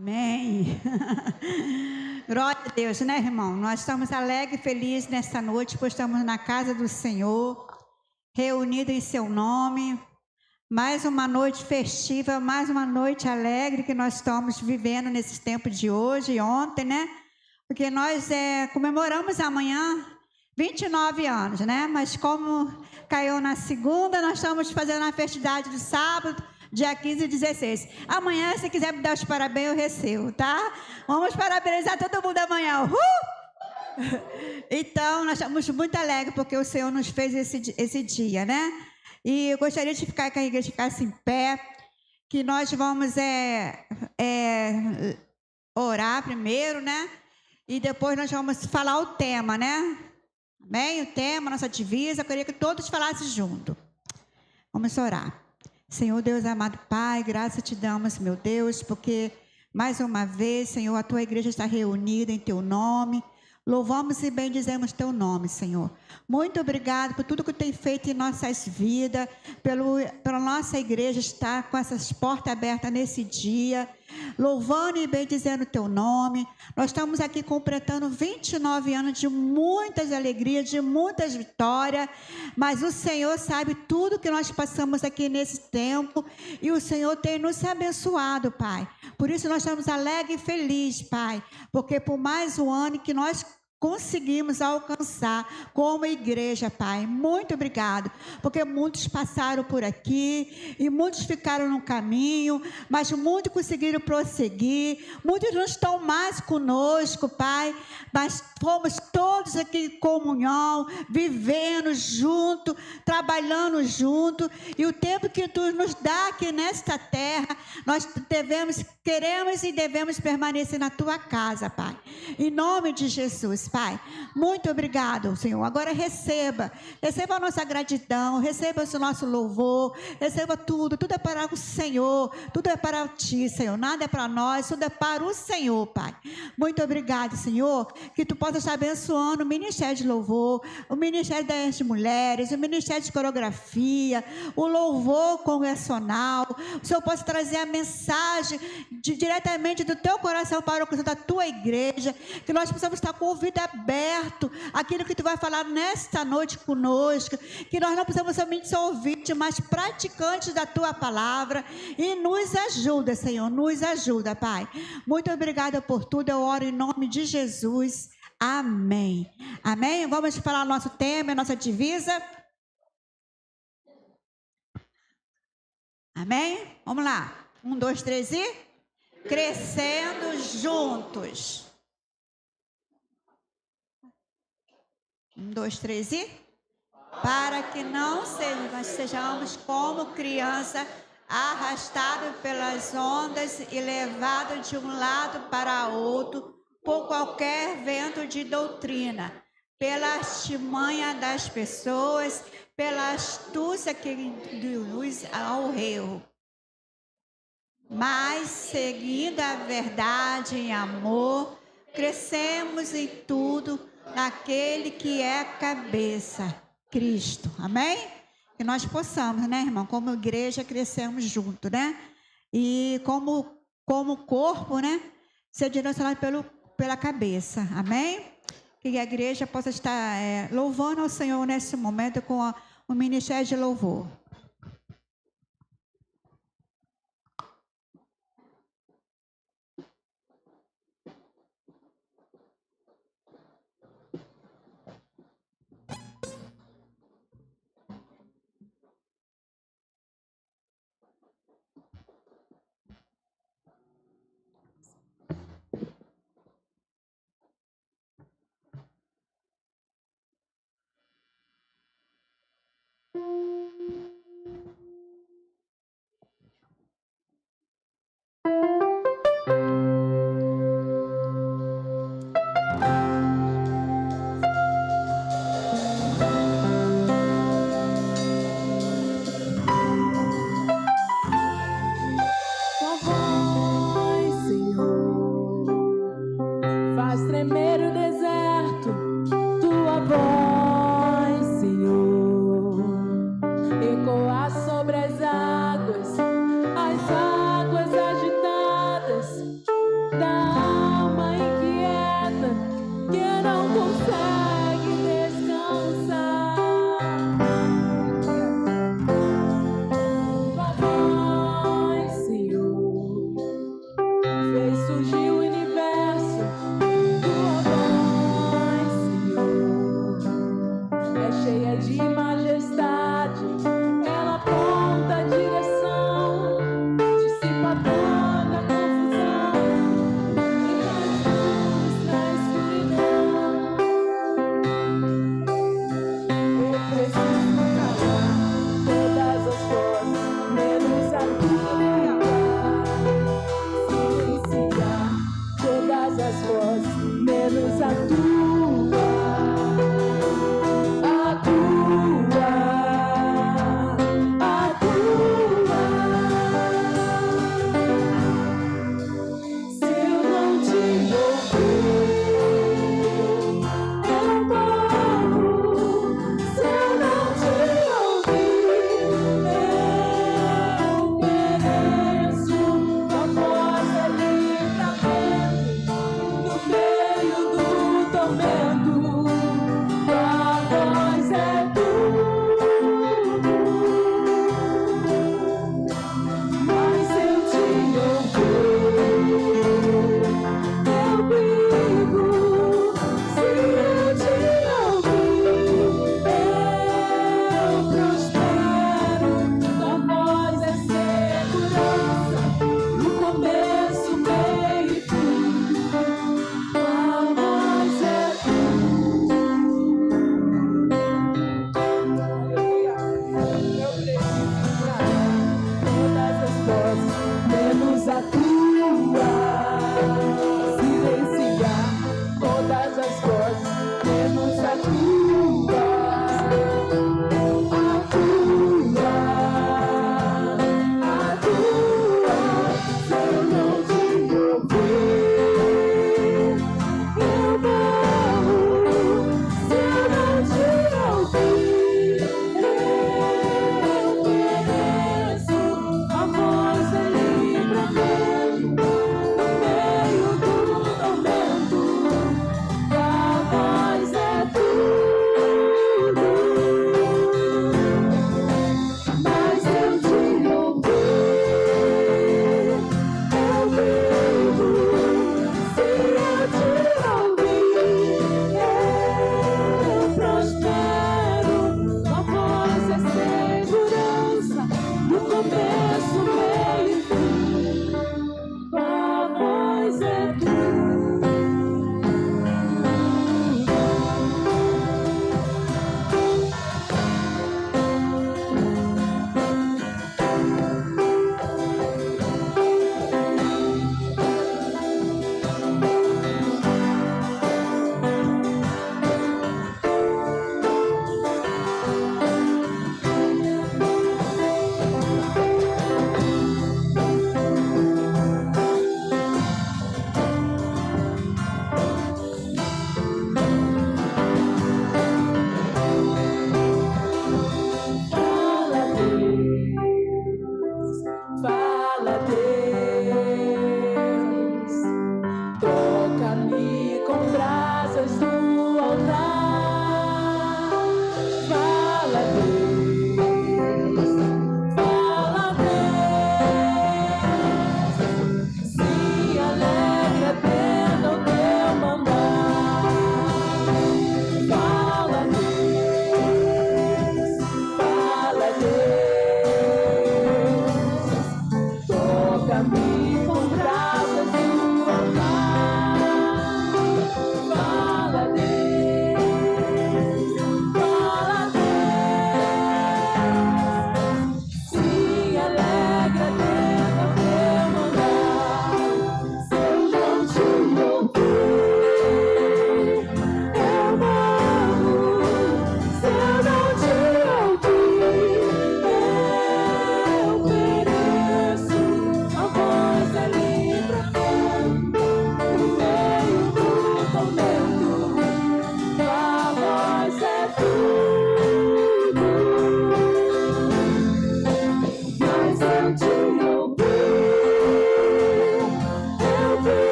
Amém. Glória a Deus, né, irmão? Nós estamos alegres e felizes nesta noite, pois estamos na casa do Senhor, reunidos em seu nome. Mais uma noite festiva, mais uma noite alegre que nós estamos vivendo nesses tempos de hoje e ontem, né? Porque nós comemoramos amanhã 29 anos, né? Mas como caiu na segunda, nós estamos fazendo a festividade do sábado, dia 15 e 16. Amanhã, se quiser me dar os parabéns, eu recebo, tá? Vamos parabenizar todo mundo amanhã. Então, nós estamos muito alegres porque o Senhor nos fez esse dia, né? E eu gostaria de ficar, que a igreja ficasse em pé, que nós vamos orar primeiro, né? E depois nós vamos falar o tema, né? Amém? O tema, nossa divisa, eu queria que todos falassem junto. Vamos orar. Senhor Deus amado Pai, graça te damos, meu Deus, porque mais uma vez, Senhor, a tua igreja está reunida em teu nome. Louvamos e bendizemos teu nome, Senhor. Muito obrigado por tudo que tem feito em nossas vidas, pela nossa igreja estar com essas portas abertas nesse dia, louvando e bendizendo teu nome. Nós estamos aqui completando 29 anos de muitas alegrias, de muitas vitórias, mas o Senhor sabe tudo que nós passamos aqui nesse tempo e o Senhor tem nos abençoado, Pai. Por isso nós estamos alegres e felizes, Pai, porque por mais um ano que nós conseguimos alcançar como igreja, Pai. Muito obrigado, porque muitos passaram por aqui e muitos ficaram no caminho, mas muitos conseguiram prosseguir, muitos não estão mais conosco, Pai, mas fomos todos aqui em comunhão, vivendo junto, trabalhando junto, e o tempo que Tu nos dá aqui nesta terra, nós queremos e devemos permanecer na Tua casa, Pai. Em nome de Jesus, Pai, muito obrigado, Senhor. Agora receba a nossa gratidão, receba o nosso louvor, receba tudo é para o Senhor, tudo é para Ti, Senhor, nada é para nós, tudo é para o Senhor, Pai. Muito obrigado, Senhor, que Tu possa estar abençoando o Ministério de Louvor, o Ministério das Mulheres, o Ministério de Coreografia, o louvor congregacional. O Senhor possa trazer a mensagem diretamente do Teu coração para o coração da Tua igreja, que nós possamos estar com o ouvido aberto, aquilo que Tu vai falar nesta noite conosco, que nós não precisamos somente ser ouvintes, mas praticantes da Tua palavra, e nos ajuda, Senhor, nos ajuda, Pai. Muito obrigada por tudo, eu oro em nome de Jesus, amém. Amém? Vamos falar nosso tema, nossa divisa. Amém? Vamos lá, 1, 2, 3 e crescendo juntos. 1, 2, 3 e para que não sejamos como criança, arrastados pelas ondas e levados de um lado para outro por qualquer vento de doutrina, pela artimanha das pessoas, pela astúcia que induz ao erro. Mas, seguindo a verdade em amor, crescemos em tudo naquele que é a cabeça, Cristo. Amém? Que nós possamos, né, irmão, como igreja, crescemos junto, né? E como corpo, né, ser direcionado pela cabeça. Amém? Que a igreja possa estar louvando ao Senhor nesse momento com o Ministério de Louvor.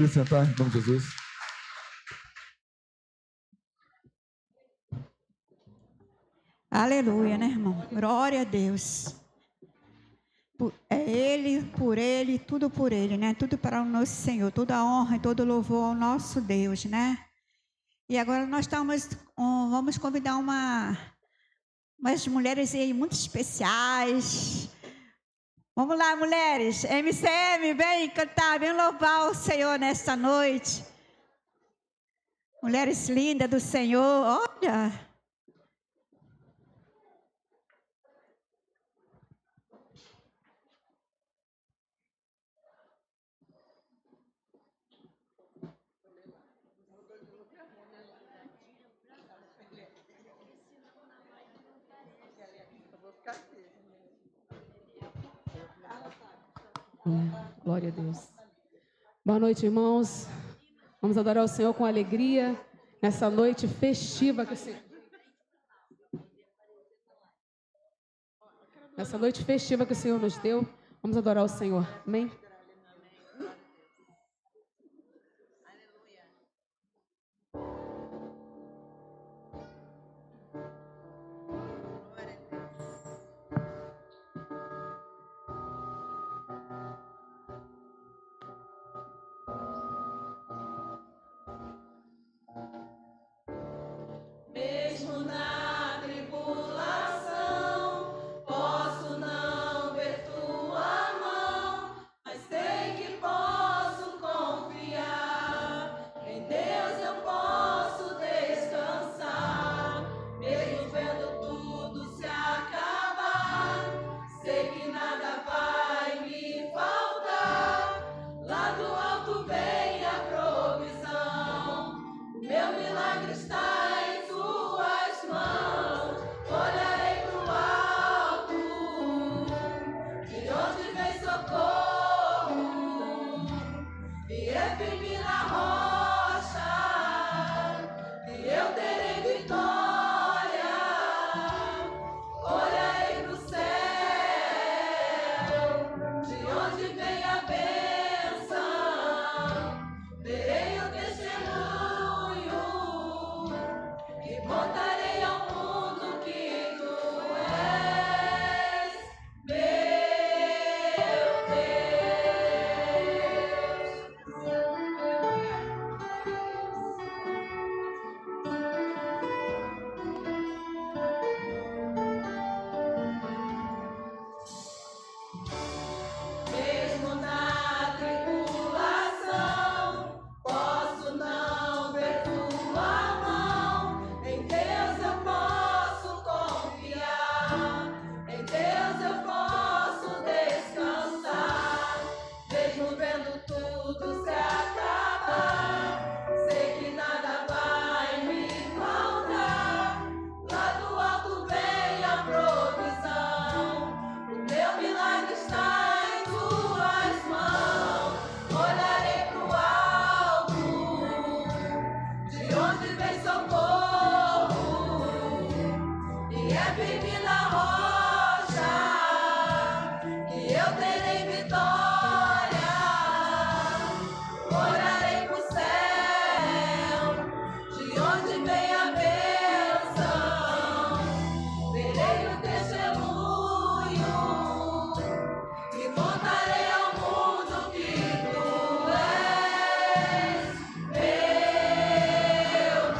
Pode sentar, em nome de Jesus. Aleluia, né, irmão? Glória a Deus. É Ele, por Ele, tudo por Ele, né? Tudo para o nosso Senhor, toda a honra e todo o louvor ao nosso Deus, né? E agora nós vamos convidar umas mulheres aí muito especiais. Vamos lá, mulheres. MCM, vem cantar, vem louvar o Senhor nesta noite. Mulheres lindas do Senhor, olha. Glória a Deus. Boa noite, irmãos. Vamos adorar o Senhor com alegria nessa noite festiva que o Senhor... Nessa noite festiva que o Senhor nos deu. Vamos adorar o Senhor. Amém? Mesmo na tribulação, posso não ver tua mão, mas sei que posso confiar. Em Deus eu posso descansar. Mesmo vendo tudo se acabar, sei que nada vai me faltar. Lá do alto vem a provisão. O meu milagre está em tuas mãos. Olharei pro alto, de onde vem socorro, e é firme na rocha, e eu terei vitória. Olharei pro céu, de onde vem a bênção. Verei o testemunho e contarei ao mundo que tu és meu Mesmo na tribulação, posso não ver tua mão. Em Deus eu posso confiar. Em Deus eu posso descansar. Mesmo vendo tudo se acabar, sei que nada vai me faltar. Lá do alto vem a provisão. O meu milagre está em tuas mãos. Olharei pro alto, de onde vem socorro, e é firme na rocha, que eu terei vitória. Olharei pro céu, de onde vem a bênção. Verei o testemunho e contarei ao mundo que tu és meu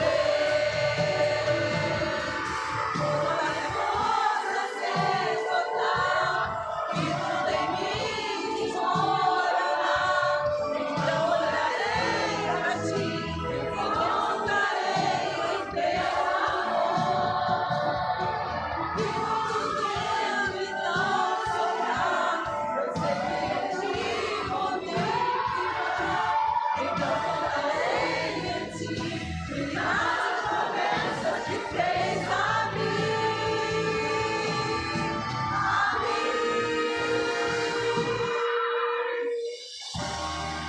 Deus. Toda minha força se esgotar e tudo em mim desmoronará. Então olharei pra ti e contarei o teu amor. E quando o tempo então sobrar, eu sei que em ti vou me ficar. Então contarei em ti e nas promessas que fez a mim.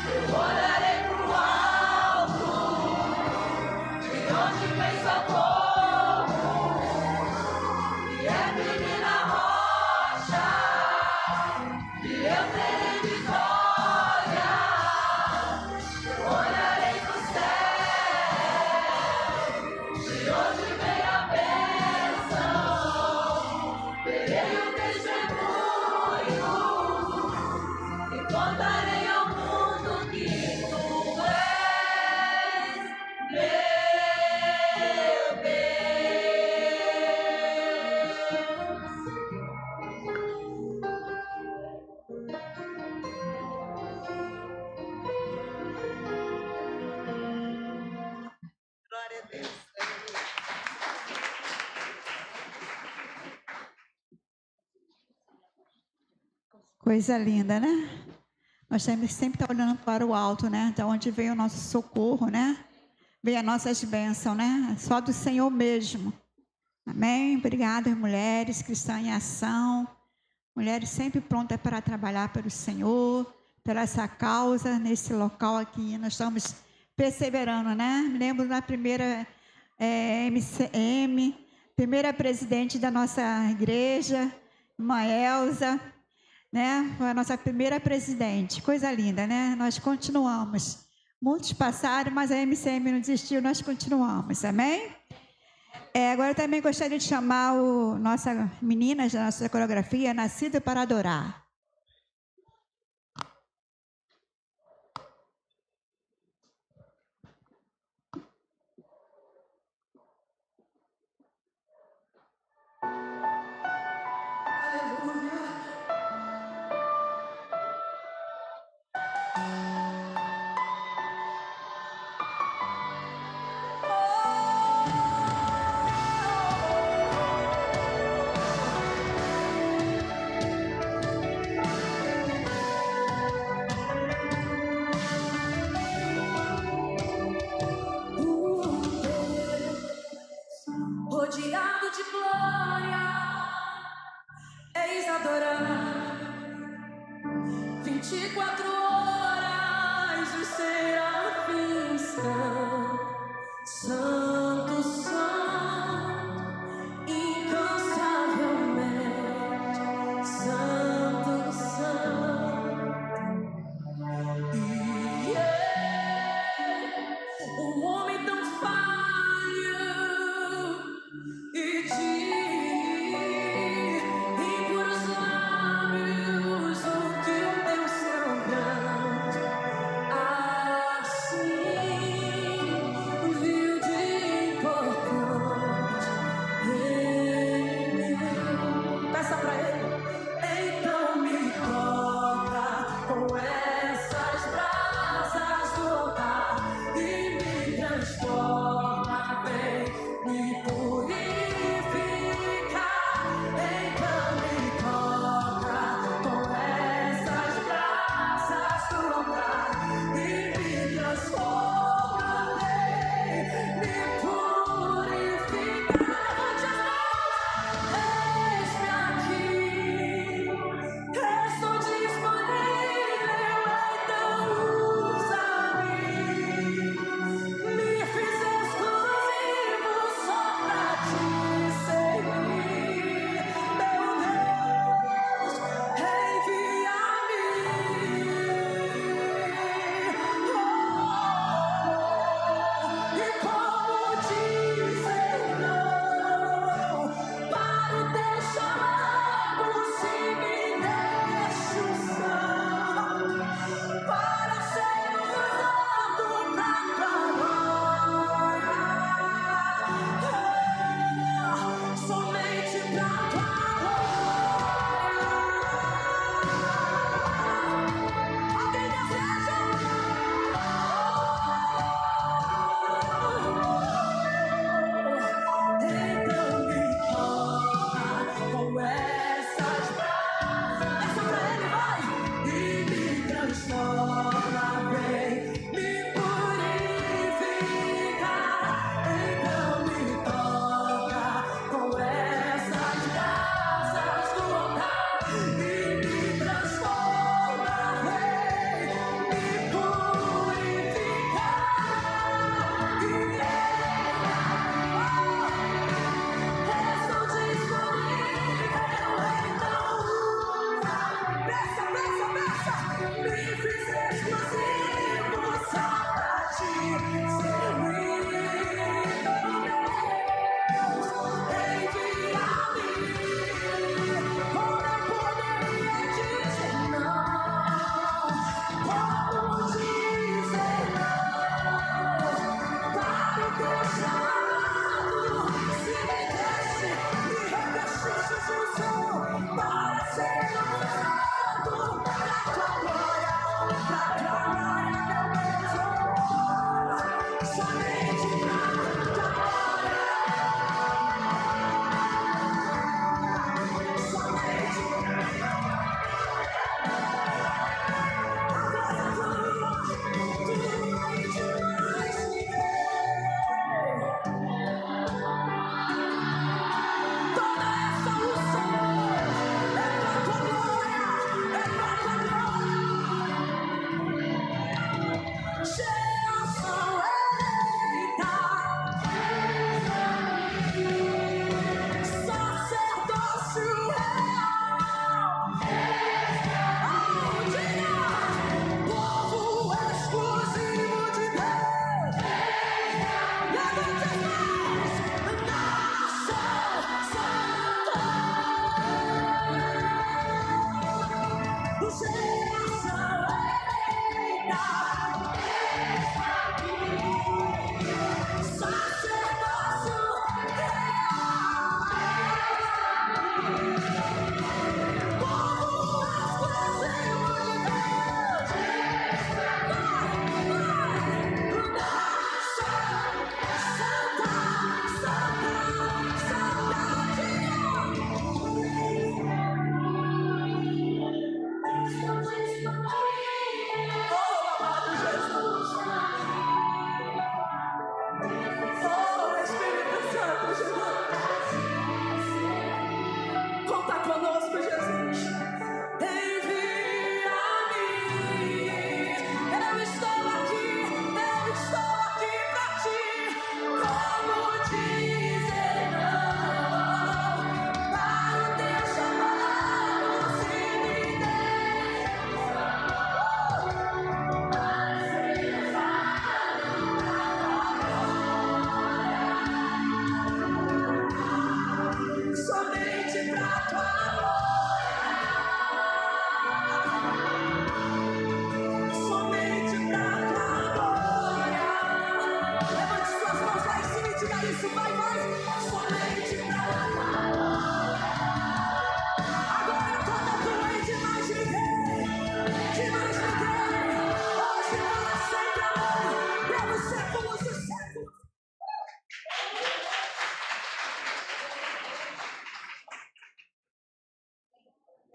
Eu olharei pro alto, de onde vem socorro, e é Coisa linda, né? Nós temos que sempre estar olhando para o alto, né? De onde vem o nosso socorro, né? Vem as nossas bênçãos, né? Só do Senhor mesmo. Amém? Obrigada, mulheres cristãs em ação. Mulheres sempre prontas para trabalhar pelo Senhor, pela essa causa, nesse local aqui. Nós estamos perseverando, né? Me lembro da primeira MCM, primeira presidente da nossa igreja, irmã Elza, né? Foi a nossa primeira presidente. Coisa linda, né? Nós continuamos. Muitos passaram, mas a MCM não desistiu, nós continuamos. Amém? Agora eu também gostaria de chamar nossa meninas da nossa coreografia, Nascida para Adorar.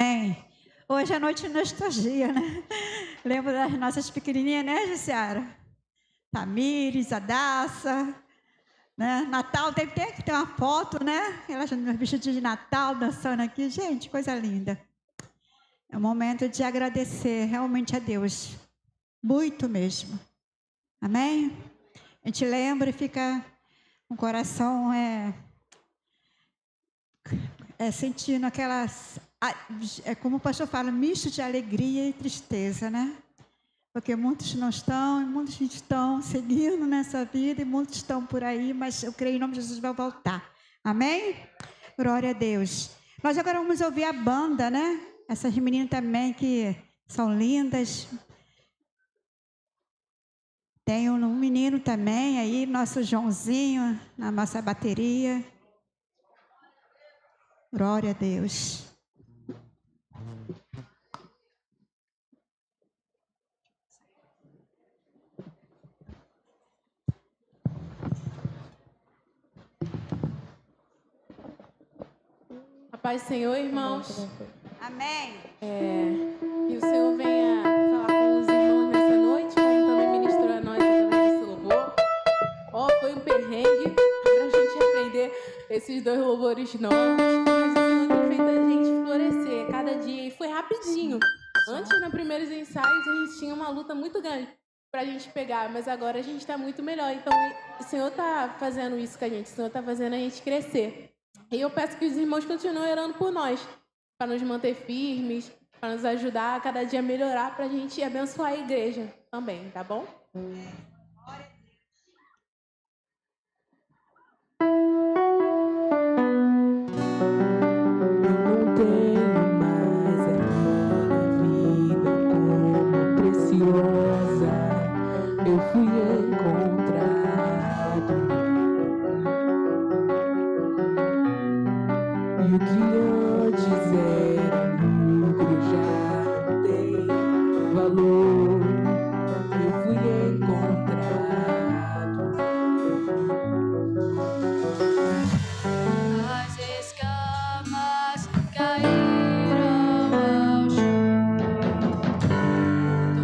Amém. Hoje é noite de nostalgia, né? Lembro das nossas pequenininhas, né, Jussiara? Tamires, Adassa, né? Natal, tem que ter uma foto, né? Elas vestidas de Natal, dançando aqui. Gente, coisa linda. É um momento de agradecer realmente a Deus. Muito mesmo. Amém? A gente lembra e fica com o coração sentindo aquelas... É como o pastor fala, misto de alegria e tristeza, né? Porque muitos não estão, e muitos estão seguindo nessa vida, e muitos estão por aí, mas eu creio em nome de Jesus vai voltar. Amém? Glória a Deus. Nós agora vamos ouvir a banda, né? Essas meninas também que são lindas. Tem um menino também aí, nosso Joãozinho, na nossa bateria. Glória a Deus. A paz do Senhor, irmãos. Amém. Que o Senhor venha falar com os irmãos nessa noite, como também ministrou a nós através desse louvor. Foi um perrengue para a gente aprender esses 2 louvores novos. Mas o Senhor tem feito a gente florescer cada dia e foi rapidinho. Antes, nos primeiros ensaios, a gente tinha uma luta muito grande para a gente pegar, mas agora a gente está muito melhor. Então, o Senhor está fazendo isso com a gente, o Senhor está fazendo a gente crescer. E eu peço que os irmãos continuem orando por nós, para nos manter firmes, para nos ajudar a cada dia melhorar, para a gente abençoar a igreja também, tá bom? Não tenho mais a minha vida como preciosa. Eu fui encontrado. E o que antes era lucro já não tem valor. Eu fui encontrado. As escamas caíram ao chão.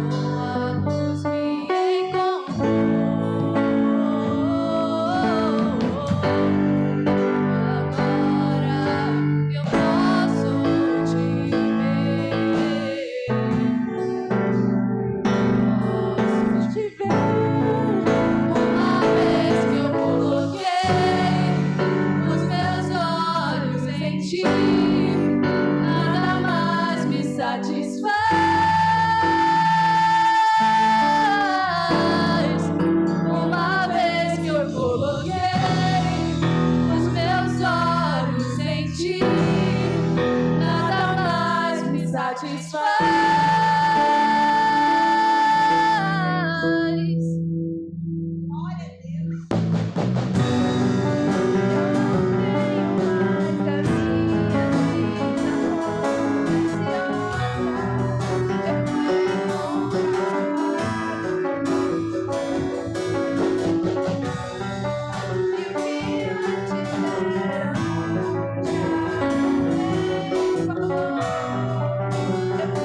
Tua luz me encontrou. Agora eu posso te ver. Posso te ver. Uma vez que eu coloquei os meus olhos em ti, nada mais me satisfaz. Uma vez que eu coloquei os meus olhos em ti, nada mais me satisfaz. Eu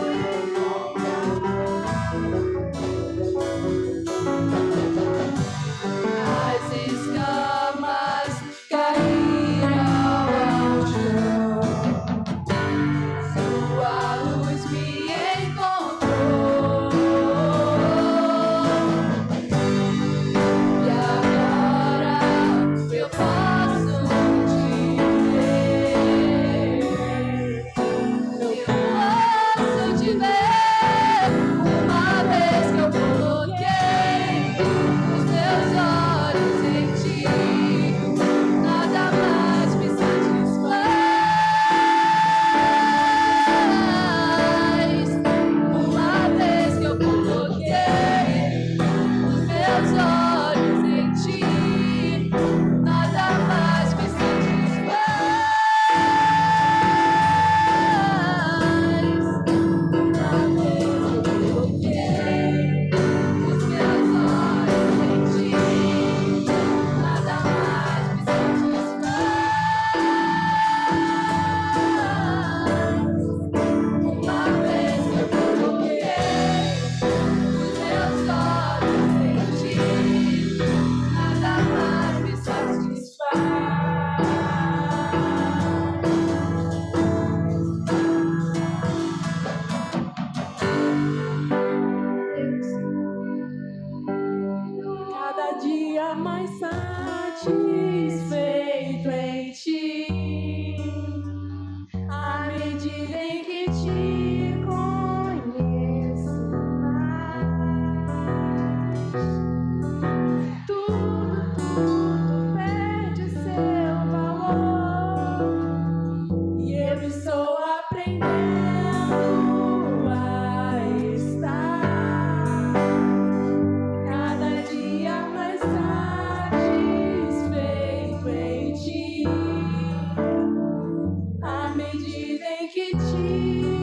à medida em que te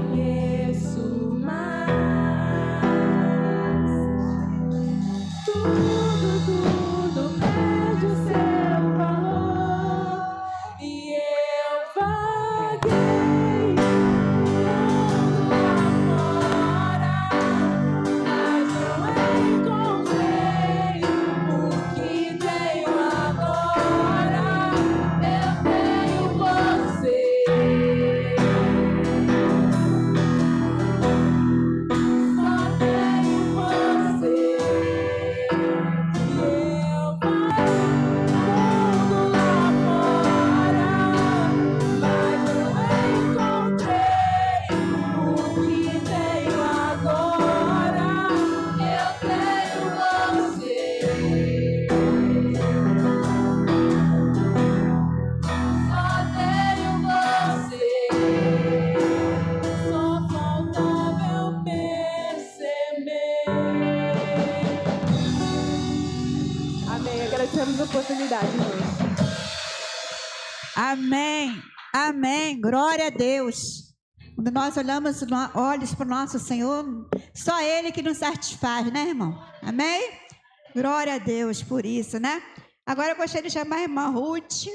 conheço mais. Tudo perde o seu valor e eu vaguei lá fora, mas não encontrei o que tenho agora. Eu tenho você, só tenho você. Eu mundo lá fora, mas não encontrei o que tenho agora. Eu tenho você, só tenho você. Só faltava eu perceber. Amém. Agradecemos a oportunidade, irmãos. Amém. Amém. Glória a Deus. Quando nós olhamos olhos para o nosso Senhor, só Ele que nos satisfaz, né, irmão? Amém? Glória a Deus por isso, né? Agora eu gostaria de chamar a irmã Ruth.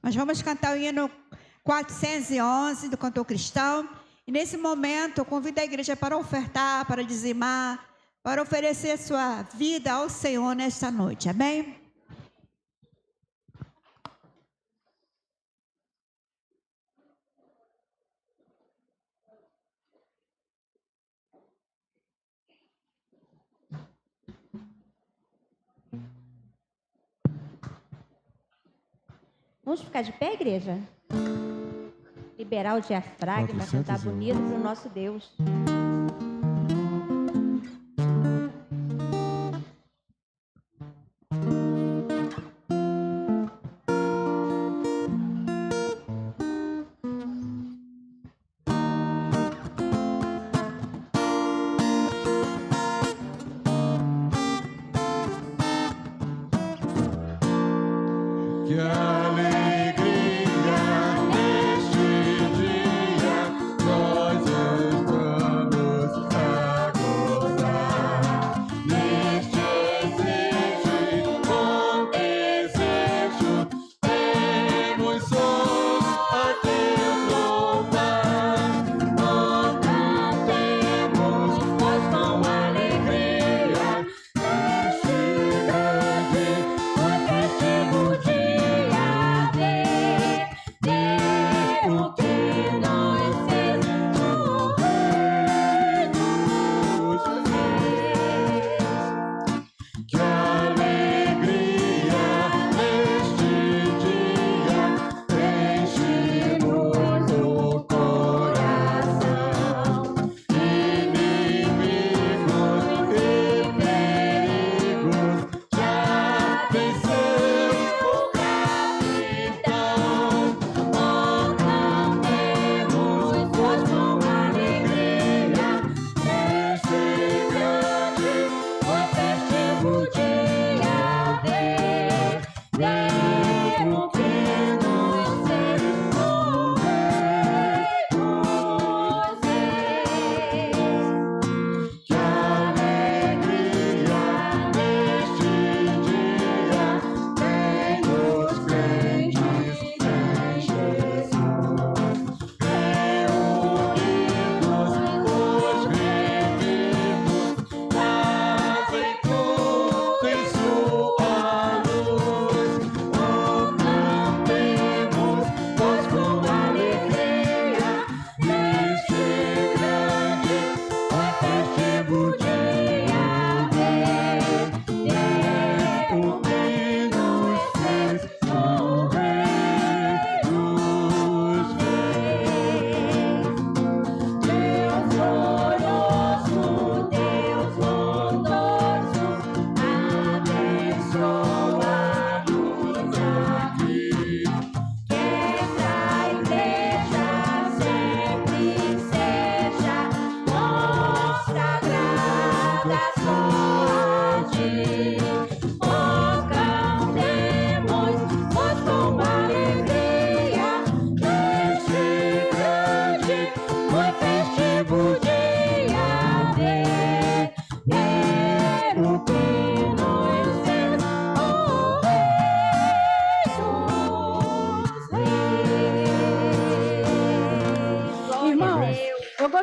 Nós vamos cantar o hino 411 do Cantor Cristão. E nesse momento eu convido a igreja para ofertar, para dizimar, para oferecer sua vida ao Senhor nesta noite. Amém? Vamos ficar de pé, igreja? Liberar o diafragma, cantar bonito para o nosso Deus. Que alegria neste dia nós estamos.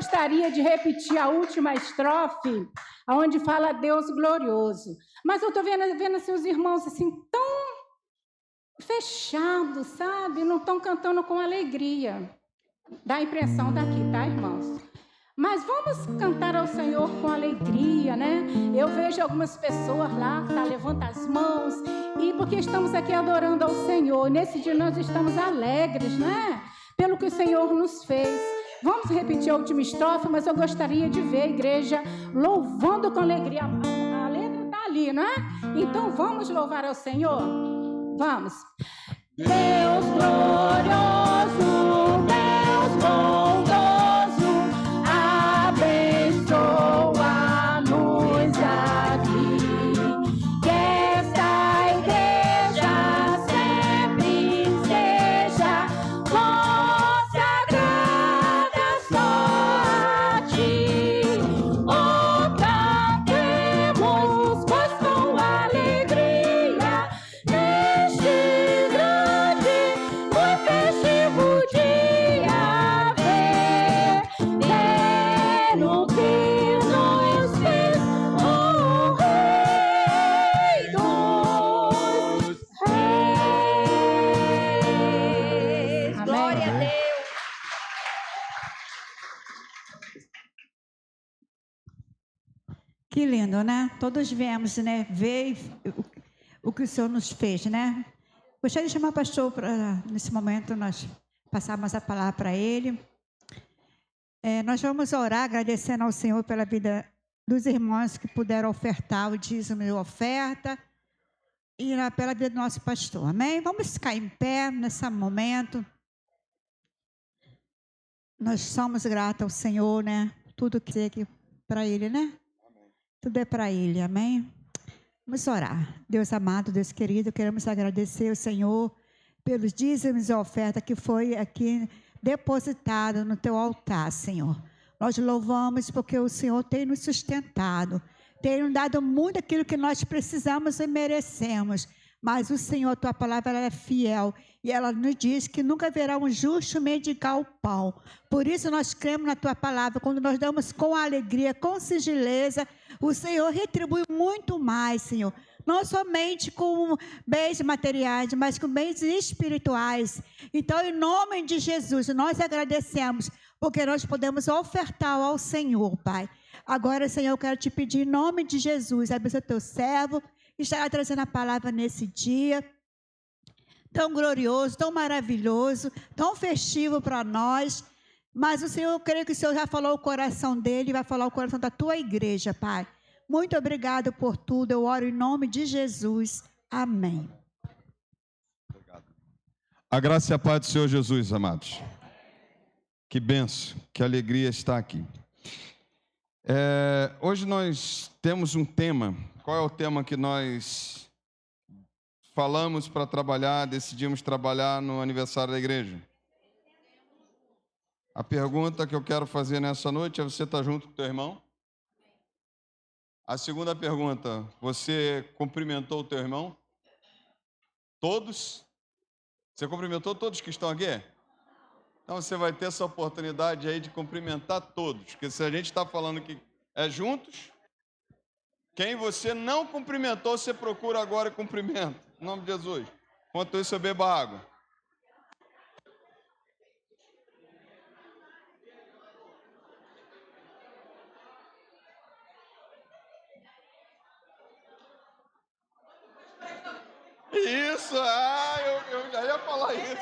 gostaria de repetir a última estrofe, onde fala Deus glorioso. Mas eu estou vendo assim, os irmãos assim, tão fechados, sabe? Não estão cantando com alegria. Dá a impressão daqui, tá, irmãos? Mas vamos cantar ao Senhor com alegria, né? Eu vejo algumas pessoas lá, tá, levanta as mãos, e porque estamos aqui adorando ao Senhor. Nesse dia nós estamos alegres, né? Pelo que o Senhor nos fez. Vamos repetir a última estrofe, mas eu gostaria de ver a igreja louvando com alegria. A letra está ali, não é? Então vamos louvar ao Senhor? Vamos. Deus glorioso, Deus bondoso, abençoa-nos aqui. Que esta igreja sempre seja consagrada só a ti. Oh, cantemos, pois com alegria neste grande e festivo dia no que nos fez o Rei dos Reis. Glória a Deus. Que lindo, né? Todos viemos, né, ver o que o Senhor nos fez, né? Gostaria de chamar o pastor para, nesse momento, nós passarmos a palavra para ele. Nós vamos orar agradecendo ao Senhor pela vida dos irmãos que puderam ofertar o dízimo e oferta e pela vida do nosso pastor, amém? Vamos ficar em pé nesse momento. Nós somos gratos ao Senhor, né? Tudo que é para Ele, né? Tudo é para Ele, amém? Vamos orar. Deus amado, Deus querido, queremos agradecer ao Senhor pelos dízimos e oferta que foi aqui depositado no Teu altar, Senhor. Nós louvamos porque o Senhor tem nos sustentado, tem nos dado muito aquilo que nós precisamos e merecemos. Mas o Senhor, Tua palavra, ela é fiel e ela nos diz que nunca haverá um justo mendigar o pão. Por isso nós cremos na Tua palavra. Quando nós damos com alegria, com singeleza, o Senhor retribui muito mais, Senhor. Não somente com bens materiais, mas com bens espirituais. Então, em nome de Jesus, nós agradecemos, porque nós podemos ofertar ao Senhor, Pai. Agora, Senhor, eu quero te pedir, em nome de Jesus, abençoa teu servo, que estará trazendo a palavra nesse dia, tão glorioso, tão maravilhoso, tão festivo para nós. Mas o Senhor, eu creio que o Senhor já falou o coração dele, vai falar o coração da tua igreja, Pai. Muito obrigado por tudo, eu oro em nome de Jesus. Amém. Obrigado. A graça e a paz do Senhor Jesus, amados. Que bênção, que alegria estar aqui. Hoje nós temos um tema. Qual é o tema que nós falamos para trabalhar, decidimos trabalhar no aniversário da igreja? A pergunta que eu quero fazer nessa noite é: você está junto com o teu irmão? A segunda pergunta: você cumprimentou o teu irmão? Todos? Você cumprimentou todos que estão aqui? Então você vai ter essa oportunidade aí de cumprimentar todos, porque se a gente está falando que é juntos, quem você não cumprimentou, você procura agora e cumprimenta, em nome de Jesus. Enquanto isso, eu bebo água. Isso, eu já ia falar isso.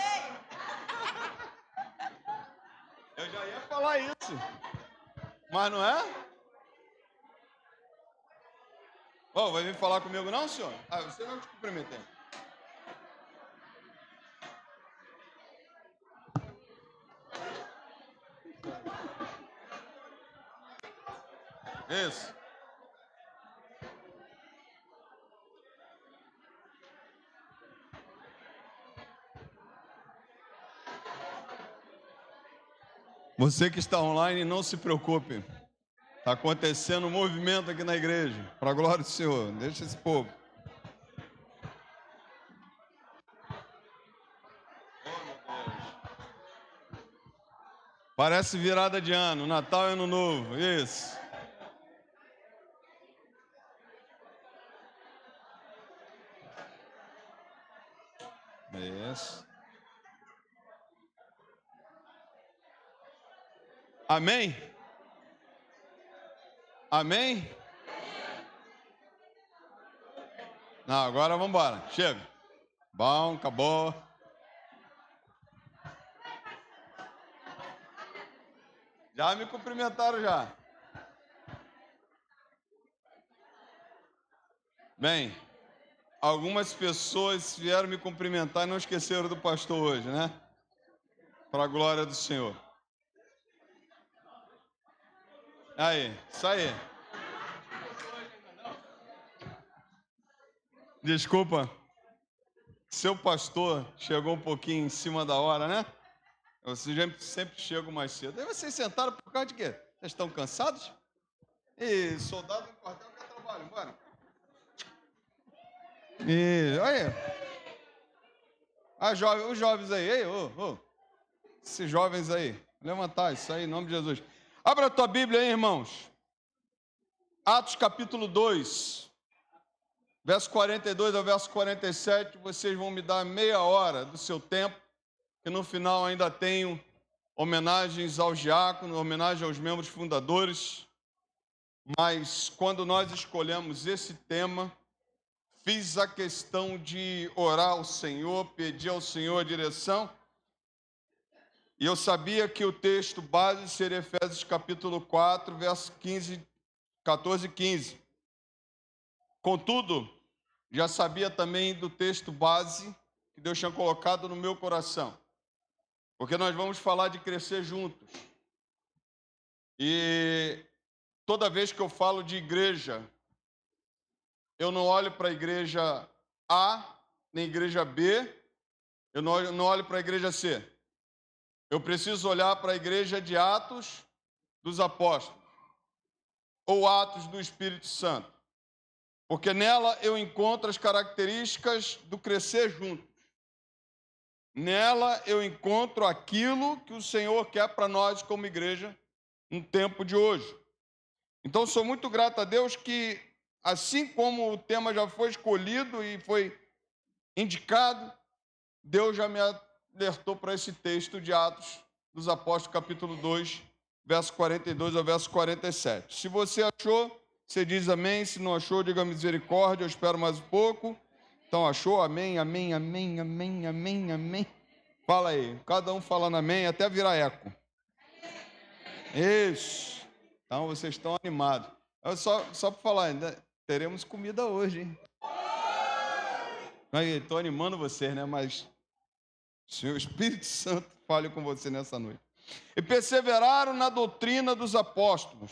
Eu já ia falar isso. Mas não é? Oh, vai vir falar comigo não, senhor? Você não te cumprimentei. Isso. Você que está online, não se preocupe. Está acontecendo um movimento aqui na igreja. Para a glória do Senhor. Deixa esse povo. Parece virada de ano, Natal e Ano Novo, isso. Isso. Amém? Amém? Não, agora vamos embora. Chega. Bom, acabou. Já me cumprimentaram já. Bem, algumas pessoas vieram me cumprimentar e não esqueceram do pastor hoje, né? Para a glória do Senhor. Aí, isso aí. Desculpa, seu pastor chegou um pouquinho em cima da hora, né? Vocês sempre chegam mais cedo. Aí vocês sentaram por causa de quê? Vocês estão cansados? E soldado no quartel quer trabalho, bora. E aí. Os jovens aí, esses jovens aí, levantar isso aí em nome de Jesus. Abra a tua Bíblia aí, irmãos. Atos capítulo 2, verso 42 ao verso 47, vocês vão me dar meia hora do seu tempo, que no final ainda tenho homenagens aos diáconos, homenagem aos membros fundadores, mas quando nós escolhemos esse tema, fiz a questão de orar ao Senhor, pedir ao Senhor a direção, e eu sabia que o texto base seria Efésios capítulo 4, verso 14 e 15. Contudo, já sabia também do texto base que Deus tinha colocado no meu coração, porque nós vamos falar de crescer juntos. E toda vez que eu falo de igreja, eu não olho para a igreja A, nem igreja B, eu não olho para a igreja C. Eu preciso olhar para a igreja de Atos dos Apóstolos, ou Atos do Espírito Santo, porque nela eu encontro as características do crescer juntos. Nela eu encontro aquilo que o Senhor quer para nós como igreja no tempo de hoje. Então sou muito grato a Deus que, assim como o tema já foi escolhido e foi indicado, Deus já me alertou para esse texto de Atos dos Apóstolos, capítulo 2, verso 42 ao verso 47. Se você achou, você diz amém. Se não achou, diga misericórdia, eu espero mais um pouco. Então achou? Amém, amém, amém, amém, amém, amém. Fala aí, cada um falando amém, até virar eco. Isso. Então vocês estão animados. Só para falar, ainda teremos comida hoje, hein? Aí, estou animando vocês, né? Mas o Espírito Santo fale com você nessa noite. E perseveraram na doutrina dos apóstolos,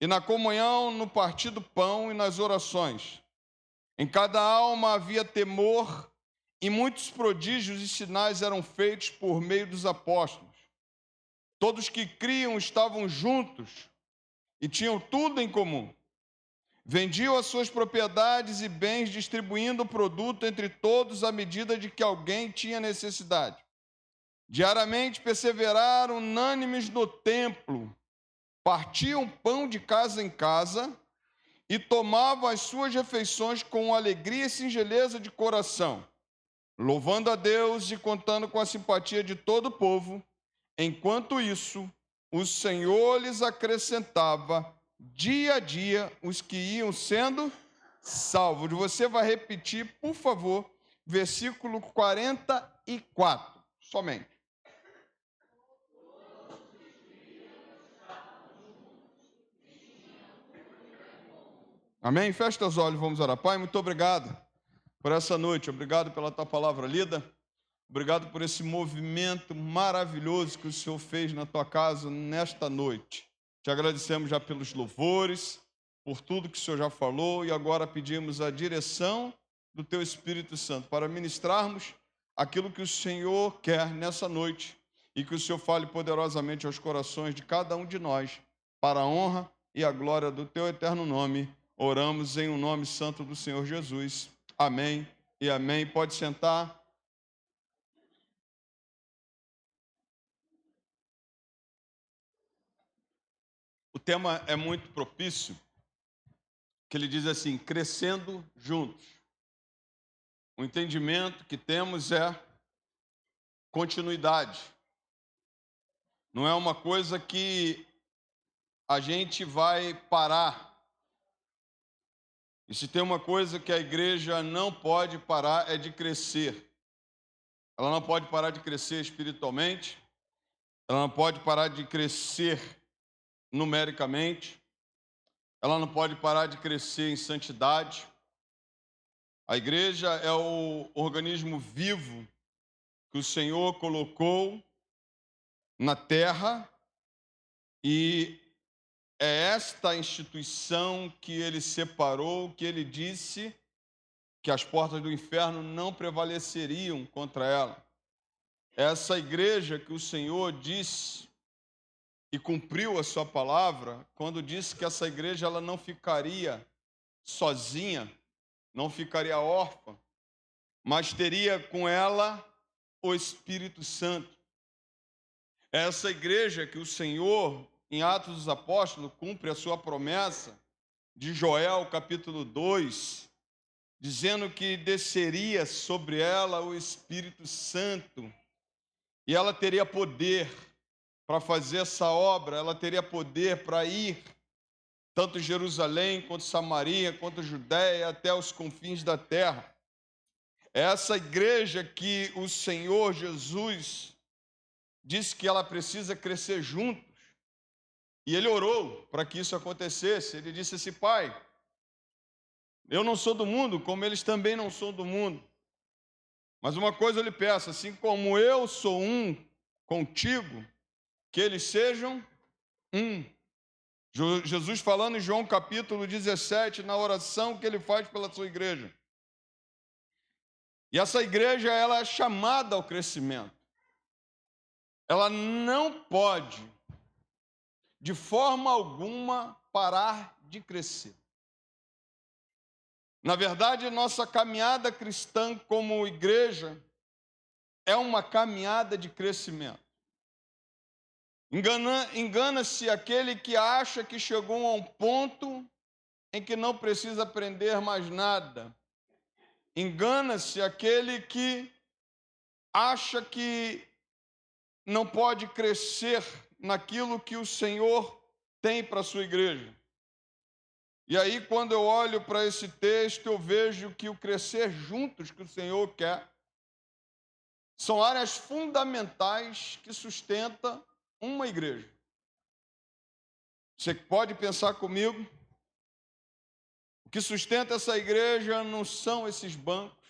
e na comunhão, no partir do pão e nas orações. Em cada alma havia temor, e muitos prodígios e sinais eram feitos por meio dos apóstolos. Todos que criam estavam juntos e tinham tudo em comum. Vendiam as suas propriedades e bens, distribuindo o produto entre todos à medida de que alguém tinha necessidade. Diariamente perseveraram unânimes no templo, partiam pão de casa em casa e tomavam as suas refeições com alegria e singeleza de coração, louvando a Deus e contando com a simpatia de todo o povo. Enquanto isso, o Senhor lhes acrescentava dia a dia os que iam sendo salvos. Você vai repetir, por favor, versículo 44, somente. Amém? Fecha os olhos, vamos orar. Pai, muito obrigado por essa noite, obrigado pela tua palavra lida, obrigado por esse movimento maravilhoso que o Senhor fez na tua casa nesta noite. Te agradecemos já pelos louvores, por tudo que o Senhor já falou, e agora pedimos a direção do teu Espírito Santo para ministrarmos aquilo que o Senhor quer nessa noite, e que o Senhor fale poderosamente aos corações de cada um de nós, para a honra e a glória do teu eterno nome. Oramos em um nome santo do Senhor Jesus. Amém e amém. Pode sentar. tema é muito propício, que ele diz assim, crescendo juntos. O entendimento que temos é continuidade. Não é uma coisa que a gente vai parar. E se tem uma coisa que a igreja não pode parar é de crescer. Ela não pode parar de crescer espiritualmente, ela não pode parar de crescer numericamente, ela não pode parar de crescer em santidade. A igreja é o organismo vivo que o Senhor colocou na terra e é esta instituição que ele separou, que ele disse que as portas do inferno não prevaleceriam contra ela. Essa igreja que o Senhor disse e cumpriu a sua palavra, quando disse que essa igreja ela não ficaria sozinha, não ficaria órfã, mas teria com ela o Espírito Santo. Essa igreja que o Senhor, em Atos dos Apóstolos, cumpre a sua promessa de Joel, capítulo 2, dizendo que desceria sobre ela o Espírito Santo e ela teria poder para fazer essa obra, ela teria poder para ir tanto em Jerusalém, quanto Samaria, quanto Judéia, até os confins da terra. É essa igreja que o Senhor Jesus disse que ela precisa crescer juntos. E ele orou para que isso acontecesse. Ele disse assim, Pai, eu não sou do mundo, como eles também não são do mundo. Mas uma coisa eu lhe peço, assim como eu sou um contigo, que eles sejam um. Jesus falando em João capítulo 17, na oração que ele faz pela sua igreja. E essa igreja, ela é chamada ao crescimento. Ela não pode, de forma alguma, parar de crescer. Na verdade, nossa caminhada cristã como igreja é uma caminhada de crescimento. Engana-se aquele que acha que chegou a um ponto em que não precisa aprender mais nada. Engana-se aquele que acha que não pode crescer naquilo que o Senhor tem para a sua igreja. E aí, quando eu olho para esse texto, eu vejo que o crescer juntos que o Senhor quer são áreas fundamentais que sustentam uma igreja. Você pode pensar comigo? O que sustenta essa igreja não são esses bancos.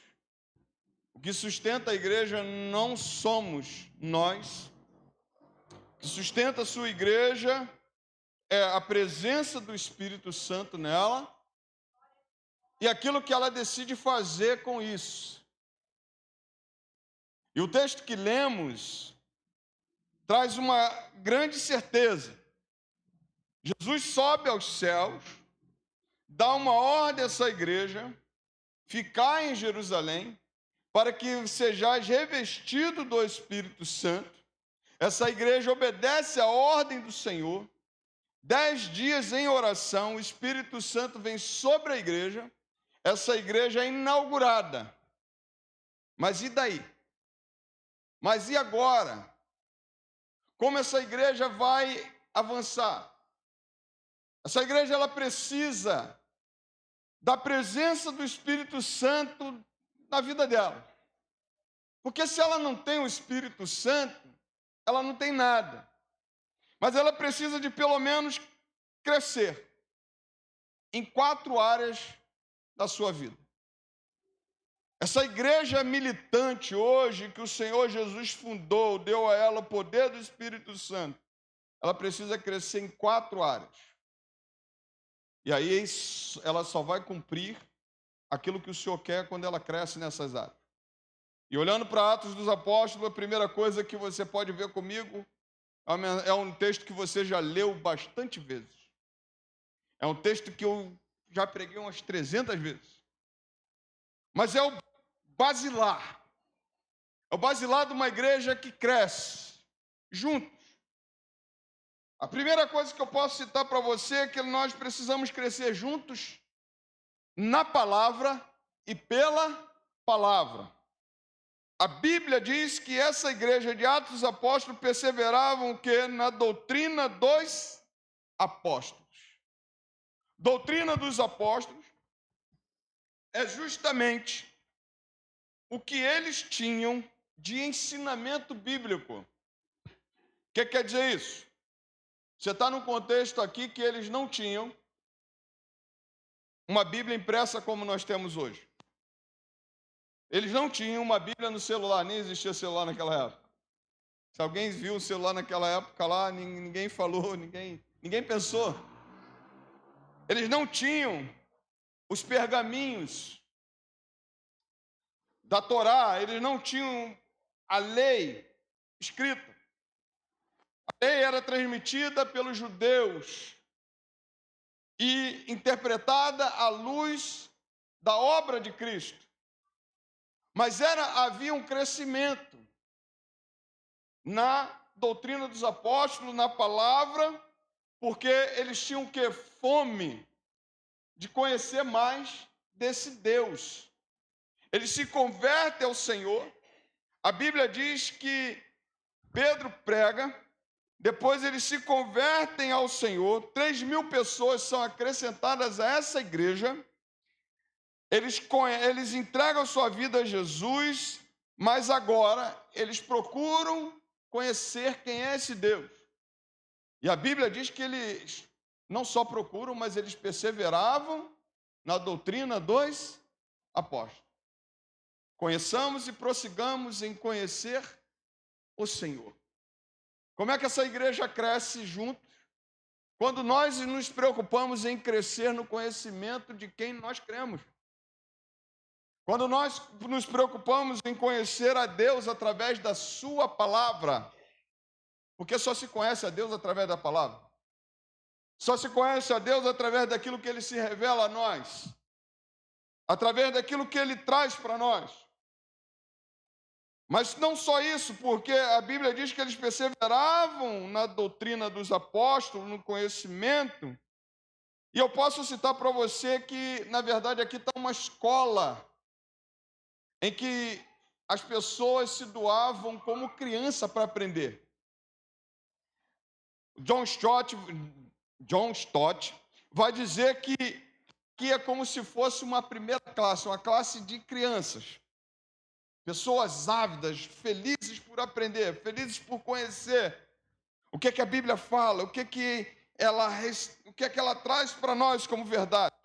O que sustenta a igreja não somos nós. O que sustenta a sua igreja é a presença do Espírito Santo nela e aquilo que ela decide fazer com isso. E o texto que lemos traz uma grande certeza. Jesus sobe aos céus, dá uma ordem a essa igreja, ficar em Jerusalém, para que sejais revestido do Espírito Santo. Essa igreja obedece à ordem do Senhor. 10 dias em oração, o Espírito Santo vem sobre a igreja. Essa igreja é inaugurada. Mas e daí? Mas e agora? Como essa igreja vai avançar? Essa igreja ela precisa da presença do Espírito Santo na vida dela. Porque se ela não tem o Espírito Santo, ela não tem nada. Mas ela precisa de pelo menos crescer em 4 áreas da sua vida. Essa igreja militante hoje, que o Senhor Jesus fundou, deu a ela o poder do Espírito Santo, ela precisa crescer em 4 áreas. E aí ela só vai cumprir aquilo que o Senhor quer quando ela cresce nessas áreas. E olhando para Atos dos Apóstolos, a primeira coisa que você pode ver comigo é um texto que você já leu bastante vezes. É um texto que eu já preguei umas 300 vezes. Mas é o basilar. É o basilar de uma igreja que cresce juntos. A primeira coisa que eu posso citar para você é que nós precisamos crescer juntos na palavra e pela palavra. A Bíblia diz que essa igreja de Atos dos Apóstolos perseveravam o quê? Na doutrina dos apóstolos. Doutrina dos apóstolos é justamente o que eles tinham de ensinamento bíblico. O que quer dizer isso? Você está num contexto aqui que eles não tinham uma Bíblia impressa como nós temos hoje. Eles não tinham uma Bíblia no celular, nem existia celular naquela época. Se alguém viu o celular naquela época lá, ninguém falou, ninguém pensou. Eles não tinham os pergaminhos da Torá, eles não tinham a lei escrita. A lei era transmitida pelos judeus e interpretada à luz da obra de Cristo. Mas havia um crescimento na doutrina dos apóstolos, na palavra, porque eles tinham que fome de conhecer mais desse Deus. Eles se convertem ao Senhor. A Bíblia diz que Pedro prega, depois eles se convertem ao Senhor, 3.000 pessoas são acrescentadas a essa igreja. Eles entregam sua vida a Jesus, mas agora eles procuram conhecer quem é esse Deus. E a Bíblia diz que eles não só procuram, mas eles perseveravam na doutrina dos apóstolos. Conheçamos e prossigamos em conhecer o Senhor. Como é que essa igreja cresce juntos? Quando nós nos preocupamos em crescer no conhecimento de quem nós cremos. Quando nós nos preocupamos em conhecer a Deus através da sua palavra, porque só se conhece a Deus através da palavra. Só se conhece a Deus através daquilo que Ele se revela a nós, através daquilo que Ele traz para nós. Mas não só isso, porque a Bíblia diz que eles perseveravam na doutrina dos apóstolos, no conhecimento. E eu posso citar para você que, na verdade, aqui está uma escola em que as pessoas se doavam como criança para aprender. John Stott vai dizer que é como se fosse uma primeira classe, uma classe de crianças. Pessoas ávidas, felizes por aprender, felizes por conhecer o que a Bíblia fala, o que ela traz para nós como verdade.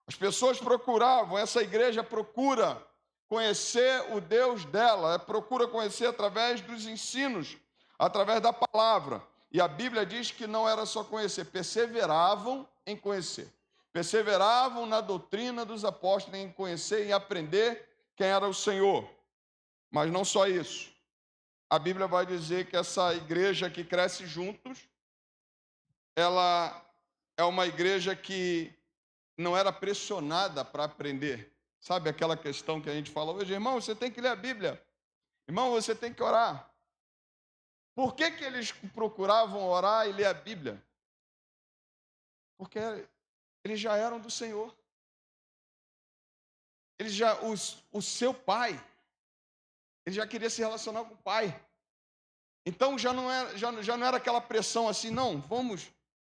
As pessoas procuravam, essa igreja procura conhecer o Deus dela, procura conhecer através dos ensinos, através da palavra. E a Bíblia diz que não era só conhecer, perseveravam em conhecer. Perseveravam na doutrina dos apóstolos, em conhecer e aprender quem era o Senhor. Mas não só isso. A Bíblia vai dizer que essa igreja que cresce juntos, ela é uma igreja que não era pressionada para aprender. Sabe aquela questão que a gente fala hoje? Irmão, você tem que ler a Bíblia. Irmão, você tem que orar. Por que eles procuravam orar e ler a Bíblia? Porque eles já eram do Senhor. O seu pai, ele já queria se relacionar com o pai. Então já não era aquela pressão assim, não,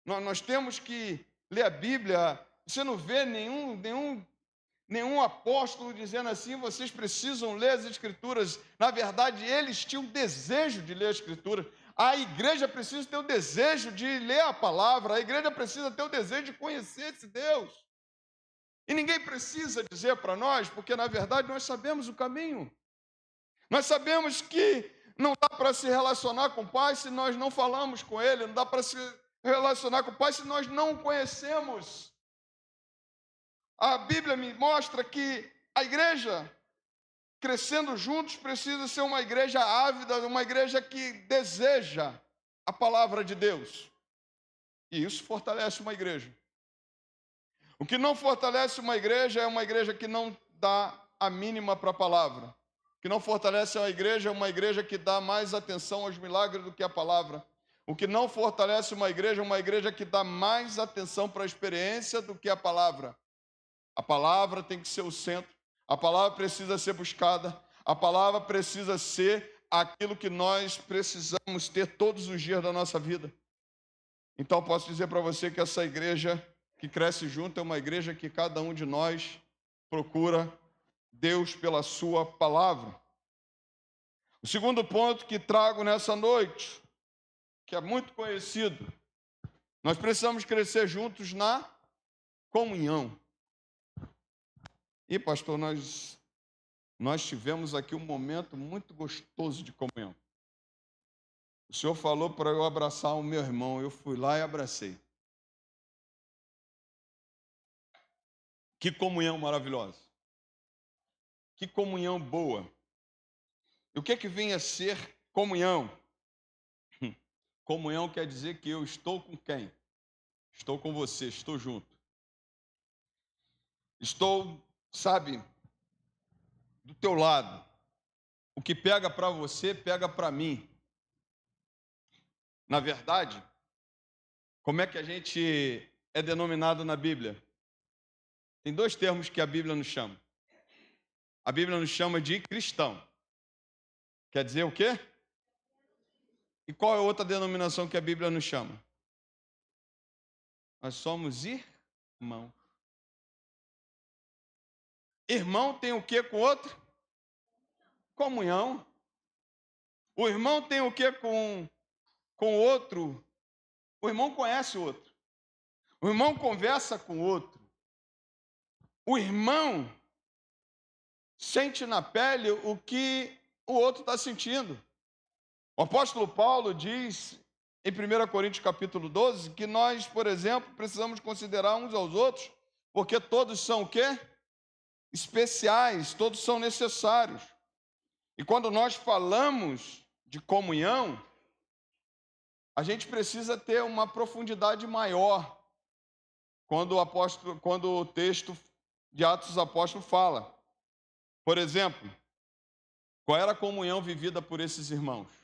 nós temos que ler a Bíblia. Você não vê nenhum apóstolo dizendo assim, vocês precisam ler as Escrituras. Na verdade, eles tinham desejo de ler a Escritura. A igreja precisa ter o desejo de ler a palavra, a igreja precisa ter o desejo de conhecer esse Deus. E ninguém precisa dizer para nós, porque na verdade nós sabemos o caminho. Nós sabemos que não dá para se relacionar com o Pai se nós não falamos com Ele, não dá para se relacionar com o Pai se nós não o conhecemos. A Bíblia me mostra que a igreja, crescendo juntos, precisa ser uma igreja ávida, uma igreja que deseja a palavra de Deus. E isso fortalece uma igreja. O que não fortalece uma igreja é uma igreja que não dá a mínima para a palavra. O que não fortalece uma igreja é uma igreja que dá mais atenção aos milagres do que a palavra. O que não fortalece uma igreja que dá mais atenção para a experiência do que a palavra. A palavra tem que ser o centro, a palavra precisa ser buscada, a palavra precisa ser aquilo que nós precisamos ter todos os dias da nossa vida. Então, posso dizer para você que essa igreja que cresce junto é uma igreja que cada um de nós procura Deus pela sua palavra. O segundo ponto que trago nessa noite, que é muito conhecido, nós precisamos crescer juntos na comunhão. E, pastor, nós tivemos aqui um momento muito gostoso de comunhão. O senhor falou para eu abraçar o meu irmão, eu fui lá e abracei. Que comunhão maravilhosa. Que comunhão boa. E o que vem a ser comunhão? Comunhão quer dizer que eu estou com quem? Estou com você, estou junto. Estou, sabe, do teu lado. O que pega para você, pega para mim. Na verdade, como é que a gente é denominado na Bíblia? Tem dois termos que a Bíblia nos chama. A Bíblia nos chama de cristão. Quer dizer o quê? E qual é a outra denominação que a Bíblia nos chama? Nós somos irmãos. Irmão tem o quê com o outro? Comunhão. O irmão tem o quê com o outro? O irmão conhece o outro. O irmão conversa com o outro. O irmão sente na pele o que o outro está sentindo. O apóstolo Paulo diz em 1 Coríntios capítulo 12 que nós, por exemplo, precisamos considerar uns aos outros, porque todos são o quê? Especiais, todos são necessários. E quando nós falamos de comunhão, a gente precisa ter uma profundidade maior quando o texto de Atos dos Apóstolos fala. Por exemplo, qual era a comunhão vivida por esses irmãos?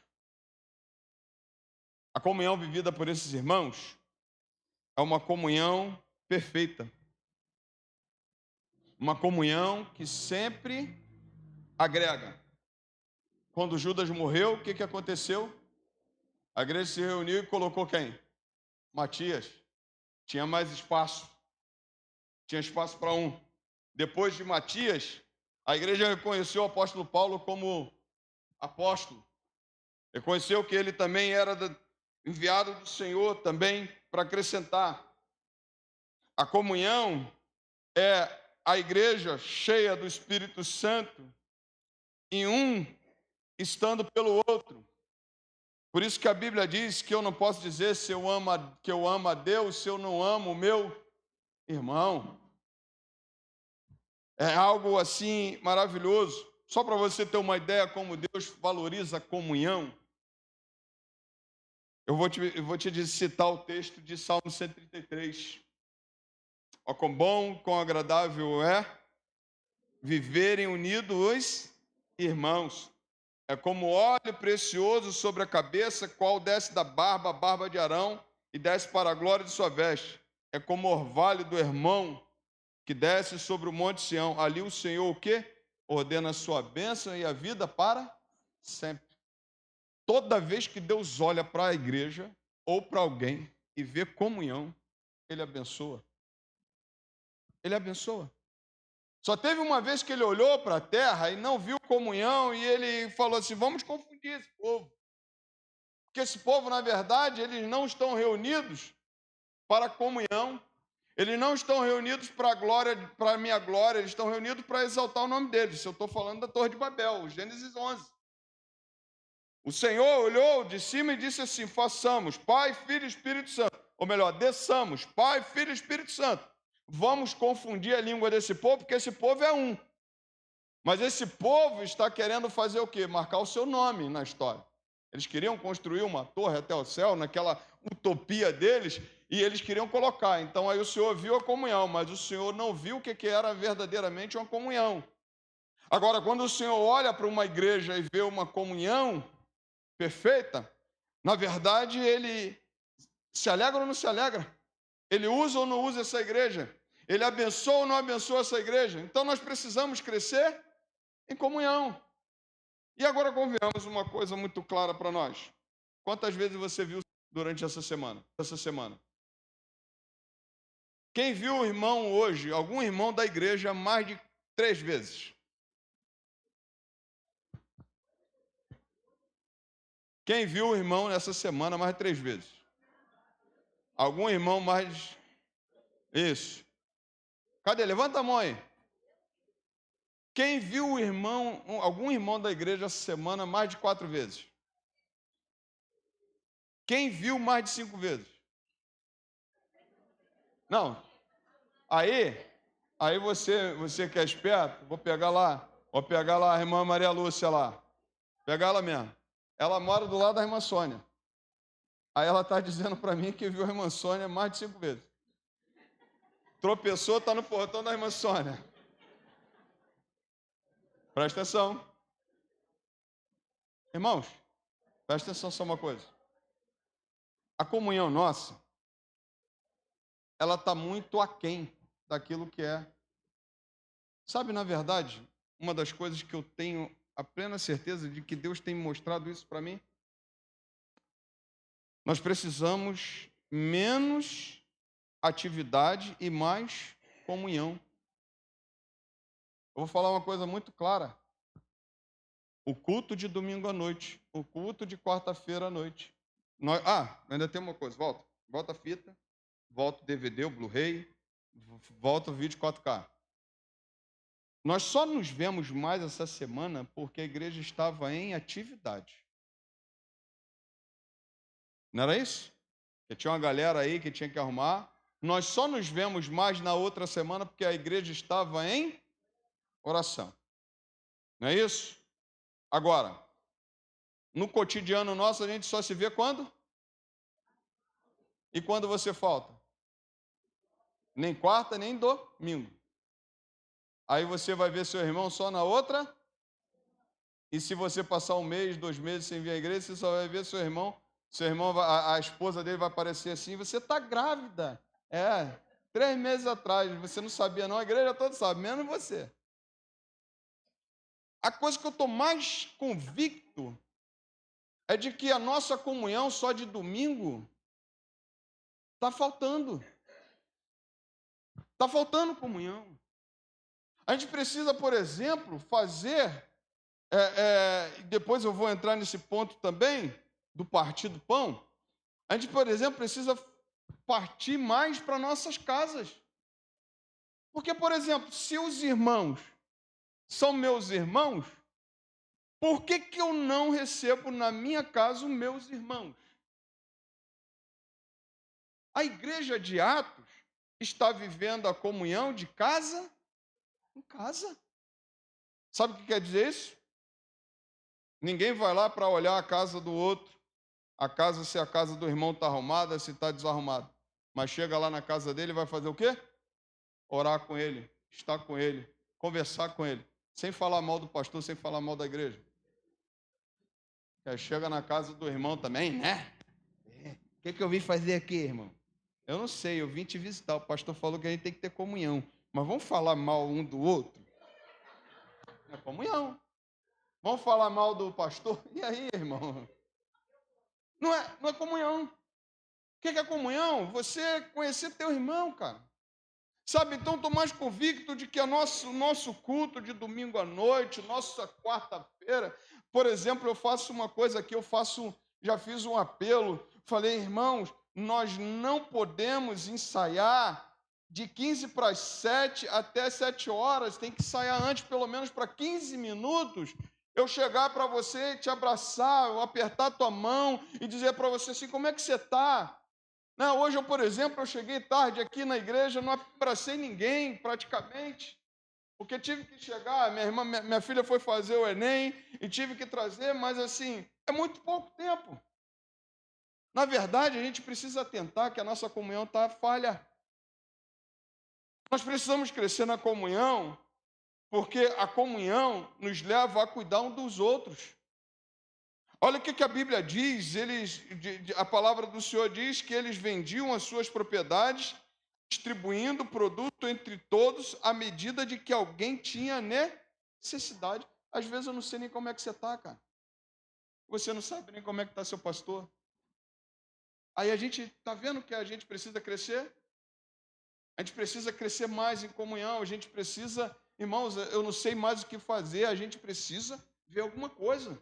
A comunhão vivida por esses irmãos é uma comunhão perfeita. Uma comunhão que sempre agrega. Quando Judas morreu, o que aconteceu? A igreja se reuniu e colocou quem? Matias. Tinha mais espaço. Tinha espaço para um. Depois de Matias, a igreja reconheceu o apóstolo Paulo como apóstolo. Reconheceu que ele também era enviado do Senhor também para acrescentar. A comunhão é a igreja cheia do Espírito Santo e um estando pelo outro. Por isso que a Bíblia diz que eu não posso dizer que eu amo a Deus se eu não amo o meu irmão. É algo assim maravilhoso. Só para você ter uma ideia como Deus valoriza a comunhão, eu vou te citar o texto de Salmo 133. Ó, quão bom, quão agradável é viverem unidos os irmãos. É como óleo precioso sobre a cabeça, qual desce da barba, a barba de Arão, e desce para a glória de sua veste. É como o orvalho do irmão que desce sobre o monte Sião. Ali o Senhor o quê? Ordena a sua bênção e a vida para sempre. Toda vez que Deus olha para a igreja ou para alguém e vê comunhão, Ele abençoa. Ele abençoa. Só teve uma vez que ele olhou para a terra e não viu comunhão e ele falou assim, vamos confundir esse povo. Porque esse povo, na verdade, eles não estão reunidos para comunhão. Eles não estão reunidos para a minha glória, eles estão reunidos para exaltar o nome deles. Eu estou falando da Torre de Babel, Gênesis 11. O Senhor olhou de cima e disse assim, façamos Pai, Filho e Espírito Santo. Ou melhor, desçamos Pai, Filho e Espírito Santo. Vamos confundir a língua desse povo, porque esse povo é um. Mas esse povo está querendo fazer o quê? Marcar o seu nome na história. Eles queriam construir uma torre até o céu, naquela utopia deles, e eles queriam colocar. Então aí o Senhor viu a comunhão, mas o Senhor não viu o que era verdadeiramente uma comunhão. Agora, quando o Senhor olha para uma igreja e vê uma comunhão perfeita, Na verdade, ele se alegra ou não se alegra? Ele usa ou não usa essa igreja? Ele abençoa ou não abençoa essa igreja? Então nós precisamos crescer em comunhão. E agora convenhamos uma coisa muito clara para nós. Quantas vezes você viu durante essa semana? Quem viu o irmão hoje, algum irmão da igreja, mais de 3 vezes? Quem viu o irmão nessa semana mais de 3 vezes? Algum irmão mais... Isso. Cadê? Levanta a mão aí. Quem viu o irmão, algum irmão da igreja essa semana mais de 4 vezes? Quem viu mais de 5 vezes? Não. Aí você que é esperto, vou pegar lá a irmã Maria Lúcia lá. Pegar ela mesmo. Ela mora do lado da irmã Sônia. Aí ela está dizendo para mim que viu a irmã Sônia mais de 5 vezes. Tropeçou, está no portão da irmã Sônia. Presta atenção. Irmãos, presta atenção só uma coisa. A comunhão nossa, ela está muito aquém daquilo que é. Sabe, na verdade, uma das coisas que eu tenho a plena certeza de que Deus tem mostrado isso para mim, nós precisamos menos atividade e mais comunhão. Eu vou falar uma coisa muito clara. O culto de domingo à noite, o culto de quarta-feira à noite. Ainda tem uma coisa, volta a fita, volta o DVD, o Blu-ray, volta o vídeo 4K. Nós só nos vemos mais essa semana porque a igreja estava em atividade. Não era isso? Que tinha uma galera aí que tinha que arrumar. Nós só nos vemos mais na outra semana porque a igreja estava em oração. Não é isso? Agora, no cotidiano nosso, a gente só se vê quando? E quando você falta? Nem quarta, nem domingo. Aí você vai ver seu irmão só na outra. E se você passar 1 mês, 2 meses sem vir à igreja, você só vai ver seu irmão. Seu irmão, a esposa dele vai aparecer assim, você está grávida. 3 meses atrás, você não sabia não, a igreja toda sabe, menos você. A coisa que eu estou mais convicto é de que a nossa comunhão só de domingo está faltando. Está faltando comunhão. A gente precisa, por exemplo, fazer, depois eu vou entrar nesse ponto também, do partir do pão. A gente, por exemplo, precisa partir mais para nossas casas. Porque, por exemplo, se os irmãos são meus irmãos, por que eu não recebo na minha casa os meus irmãos? A igreja de Atos está vivendo a comunhão de casa em casa. Sabe o que quer dizer isso? Ninguém vai lá para olhar a casa do outro, se a casa do irmão está arrumada, se está desarrumada. Mas chega lá na casa dele e vai fazer o quê? Orar com ele, estar com ele, conversar com ele, sem falar mal do pastor, sem falar mal da igreja. Chega na casa do irmão também, né? O que eu vim fazer aqui, irmão? Eu não sei, eu vim te visitar. O pastor falou que a gente tem que ter comunhão. Mas vamos falar mal um do outro? É comunhão. Vamos falar mal do pastor? E aí, irmão? Não é comunhão. O que é comunhão? Você conhecer teu irmão, cara. Sabe, então estou mais convicto de que o nosso culto de domingo à noite, nossa quarta-feira, por exemplo, eu faço uma coisa aqui, já fiz um apelo, falei, irmãos, nós não podemos ensaiar de 15 para as 7 até 7 horas, tem que ensaiar antes, pelo menos para 15 minutos, eu chegar para você, te abraçar, eu apertar tua mão e dizer para você assim, como é que você está? Hoje, por exemplo, eu cheguei tarde aqui na igreja, não abracei ninguém, praticamente, porque tive que chegar, minha filha foi fazer o Enem e tive que trazer, mas assim, é muito pouco tempo. Na verdade, a gente precisa atentar que a nossa comunhão está falha. Nós precisamos crescer na comunhão, porque a comunhão nos leva a cuidar um dos outros. Olha o que a Bíblia diz, a palavra do Senhor diz que eles vendiam as suas propriedades, distribuindo o produto entre todos à medida de que alguém tinha necessidade. Às vezes eu não sei nem como é que você está, cara. Você não sabe nem como é que está seu pastor. Aí a gente está vendo que a gente precisa crescer. A gente precisa crescer mais em comunhão. A gente precisa, irmãos, eu não sei mais o que fazer. A gente precisa ver alguma coisa.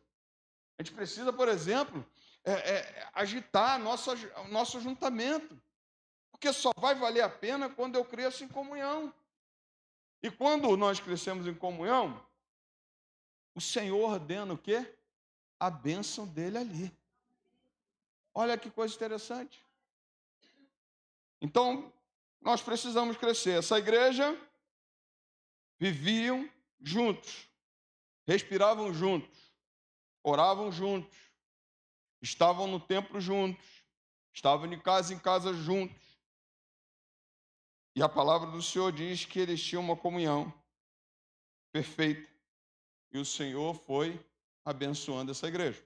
A gente precisa, por exemplo, agitar nosso ajuntamento. Porque só vai valer a pena quando eu cresço em comunhão. E quando nós crescemos em comunhão, o Senhor ordena o quê? A bênção dele ali. Olha que coisa interessante. Então, nós precisamos crescer. Essa igreja viviam juntos, respiravam juntos, oravam juntos, estavam no templo juntos, estavam de casa em casa juntos. E a palavra do Senhor diz que eles tinham uma comunhão perfeita. E o Senhor foi abençoando essa igreja.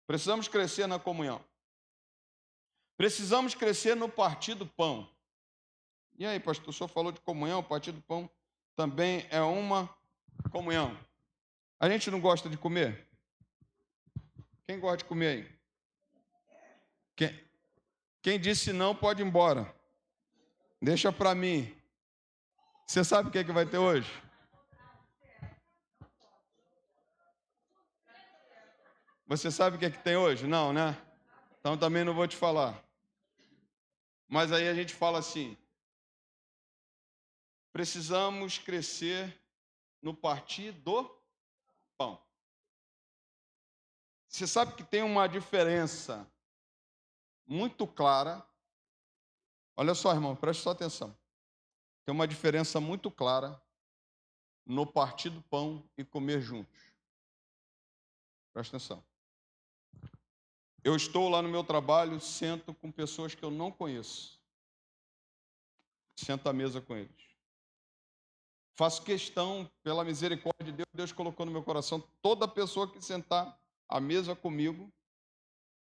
Precisamos crescer na comunhão. Precisamos crescer no partir do pão. E aí, pastor, o senhor falou de comunhão, o partir do pão também é uma comunhão. A gente não gosta de comer? Quem gosta de comer aí? Quem disse não pode ir embora. Deixa para mim. Você sabe o que vai ter hoje? Você sabe o que tem hoje? Não, né? Então também não vou te falar. Mas aí a gente fala assim: precisamos crescer no partir do pão. Você sabe que tem uma diferença muito clara. Olha só, irmão, preste só atenção. Tem uma diferença muito clara no partir do pão e comer juntos. Presta atenção. Eu estou lá no meu trabalho, sento com pessoas que eu não conheço. Sento à mesa com eles. Faço questão, pela misericórdia de Deus, Deus colocou no meu coração, toda pessoa que sentar à mesa comigo,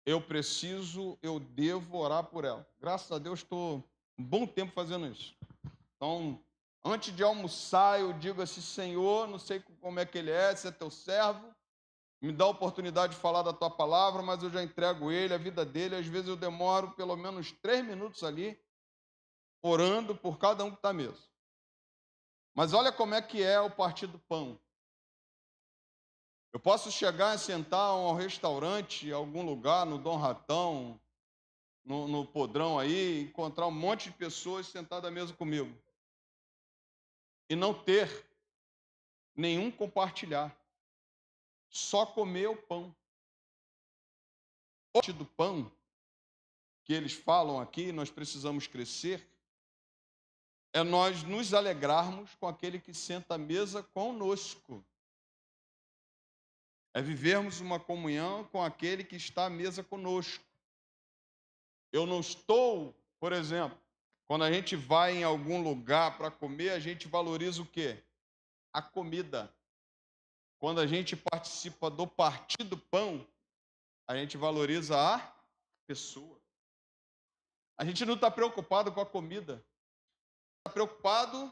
eu devo orar por ela. Graças a Deus, estou um bom tempo fazendo isso. Então, antes de almoçar, eu digo assim: Senhor, não sei como é que ele é, se é teu servo, me dá a oportunidade de falar da tua palavra, mas eu já entrego ele, a vida dele. Às vezes eu demoro pelo menos 3 minutos ali, orando por cada um que está à mesa. Mas olha como é que é o partir do pão. Eu posso chegar e sentar a um restaurante, em algum lugar, no Dom Ratão, no Podrão aí, encontrar um monte de pessoas sentadas à mesa comigo. E não ter nenhum compartilhar. Só comer o pão. O partir do pão que eles falam aqui, nós precisamos crescer, é nós nos alegrarmos com aquele que senta à mesa conosco. É vivermos uma comunhão com aquele que está à mesa conosco. Eu não estou, por exemplo, quando a gente vai em algum lugar para comer, a gente valoriza o quê? A comida. Quando a gente participa do partir do pão, a gente valoriza a pessoa. A gente não está preocupado com a comida. Está preocupado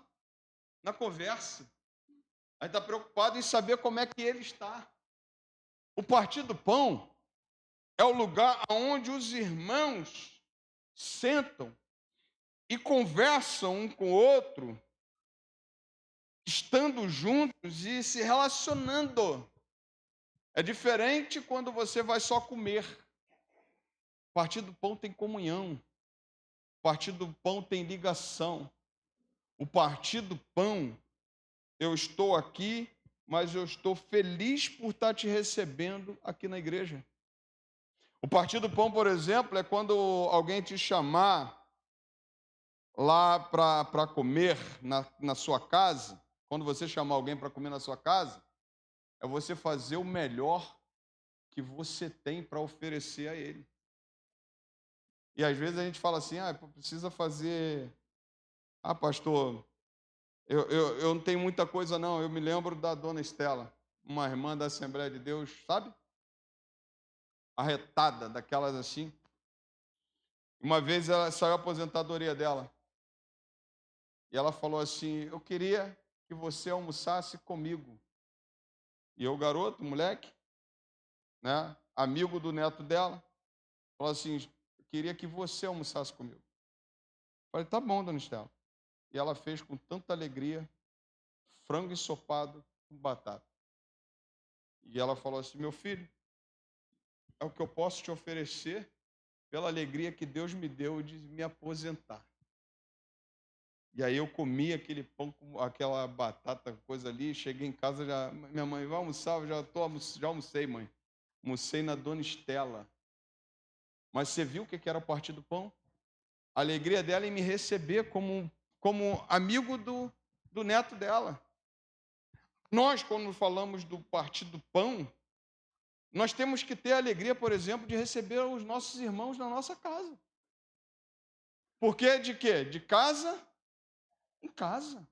na conversa. A gente está preocupado em saber como é que ele está. O partir do pão é o lugar onde os irmãos sentam e conversam um com o outro, estando juntos e se relacionando. É diferente quando você vai só comer. O partir do pão tem comunhão. O partir do pão tem ligação. O partir do pão, eu estou aqui, mas eu estou feliz por estar te recebendo aqui na igreja. O partir do pão, por exemplo, é quando alguém te chamar lá para comer na sua casa. Quando você chamar alguém para comer na sua casa, é você fazer o melhor que você tem para oferecer a ele. E às vezes a gente fala assim: precisa fazer... pastor, eu não tenho muita coisa não. Eu me lembro da dona Estela, uma irmã da Assembleia de Deus, sabe? arretada, daquelas assim. Uma vez ela saiu a aposentadoria dela. E ela falou assim: eu queria que você almoçasse comigo. E eu, garoto, moleque, né, amigo do neto dela, falou assim: eu queria que você almoçasse comigo. Eu falei: tá bom, dona Estela. E ela fez com tanta alegria, frango ensopado com batata. E ela falou assim: meu filho, é o que eu posso te oferecer pela alegria que Deus me deu de me aposentar. E aí eu comi aquele pão com aquela batata, coisa ali, cheguei em casa, já, minha mãe, vai almoçar? Já almocei, mãe. Almocei na dona Estela. Mas você viu o que era o partir do pão? A alegria dela em me receber como amigo do neto dela. Nós, quando falamos do partir do pão, nós temos que ter a alegria, por exemplo, de receber os nossos irmãos na nossa casa. Porque de quê? De casa em casa.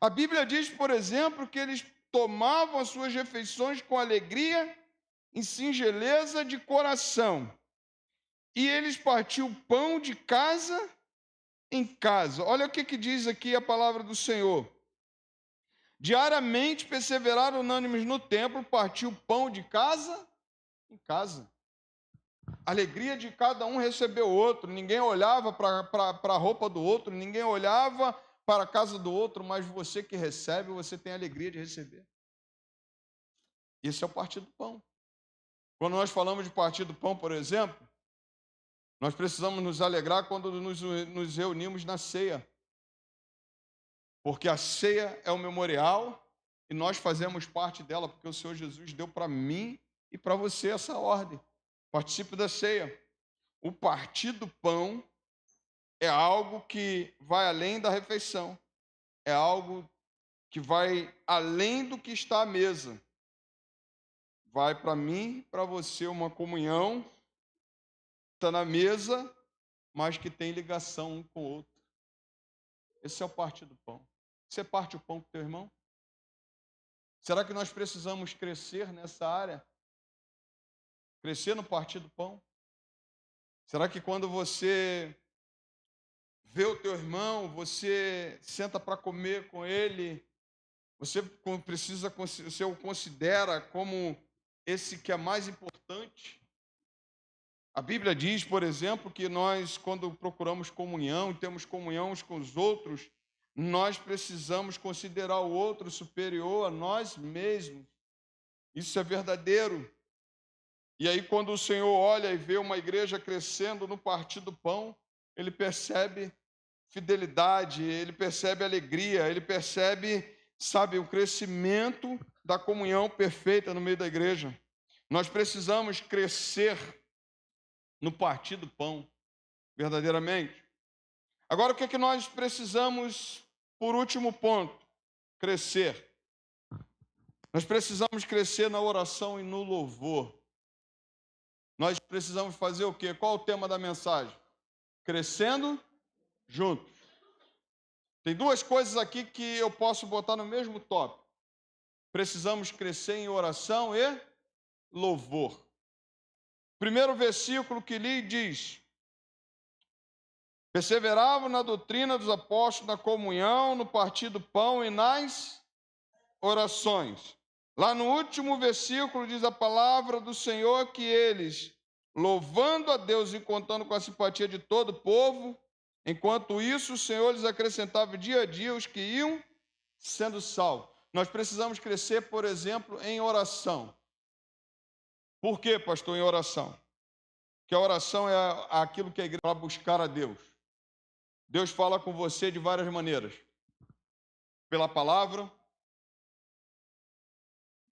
A Bíblia diz, por exemplo, que eles tomavam as suas refeições com alegria e singeleza de coração. E eles partiam o pão de casa em casa. Olha o que diz aqui a palavra do Senhor. Diariamente perseveraram unânimes no templo, partiu o pão de casa em casa. A alegria de cada um receber o outro. Ninguém olhava para a roupa do outro, ninguém olhava para a casa do outro, mas você que recebe, você tem a alegria de receber. Esse é o partir do pão. Quando nós falamos de partir do pão, por exemplo, nós precisamos nos alegrar quando nos reunimos na ceia. Porque a ceia é o memorial e nós fazemos parte dela, porque o Senhor Jesus deu para mim e para você essa ordem. Participe da ceia. O partir do pão é algo que vai além da refeição. É algo que vai além do que está à mesa. Vai para mim, para você, uma comunhão. Está na mesa, mas que tem ligação um com o outro. Esse é o partir do pão. Você parte o pão com o teu irmão? Será que nós precisamos crescer nessa área? Crescer no partir do pão? Será que quando você vê o teu irmão, você senta para comer com ele, você o considera como esse que é mais importante? A Bíblia diz, por exemplo, que nós, quando procuramos comunhão, temos comunhão uns com os outros, nós precisamos considerar o outro superior a nós mesmos. Isso é verdadeiro. E aí, quando o Senhor olha e vê uma igreja crescendo no partir do pão, ele percebe fidelidade, ele percebe alegria, ele percebe, sabe, o crescimento da comunhão perfeita no meio da igreja. Nós precisamos crescer no partir do pão, verdadeiramente. Agora, o que é que nós precisamos, por último ponto? Crescer. Nós precisamos crescer na oração e no louvor. Nós precisamos fazer o quê? Qual o tema da mensagem? Crescendo juntos. Tem duas coisas aqui que eu posso botar no mesmo tópico. Precisamos crescer em oração e louvor. Primeiro versículo que li diz: perseveravam na doutrina dos apóstolos, na comunhão, no partir do pão e nas orações. Lá no último versículo diz a palavra do Senhor que eles, louvando a Deus e contando com a simpatia de todo o povo, enquanto isso o Senhor lhes acrescentava dia a dia os que iam sendo salvos. Nós precisamos crescer, por exemplo, em oração. Por quê, pastor, em oração? Porque a oração é aquilo que a igreja vai buscar a Deus. Deus fala com você de várias maneiras. Pela palavra,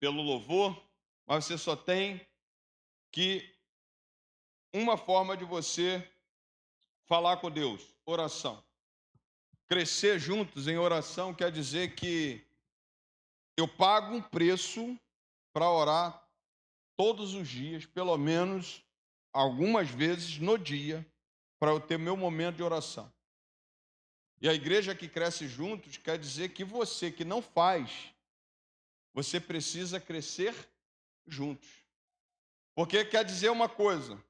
pelo louvor, mas você só tem que uma forma de você falar com Deus, oração. Crescer juntos em oração quer dizer que eu pago um preço para orar todos os dias, pelo menos algumas vezes no dia, para eu ter meu momento de oração. E a igreja que cresce juntos quer dizer que você que não faz, você precisa crescer juntos. Porque quer dizer uma coisa: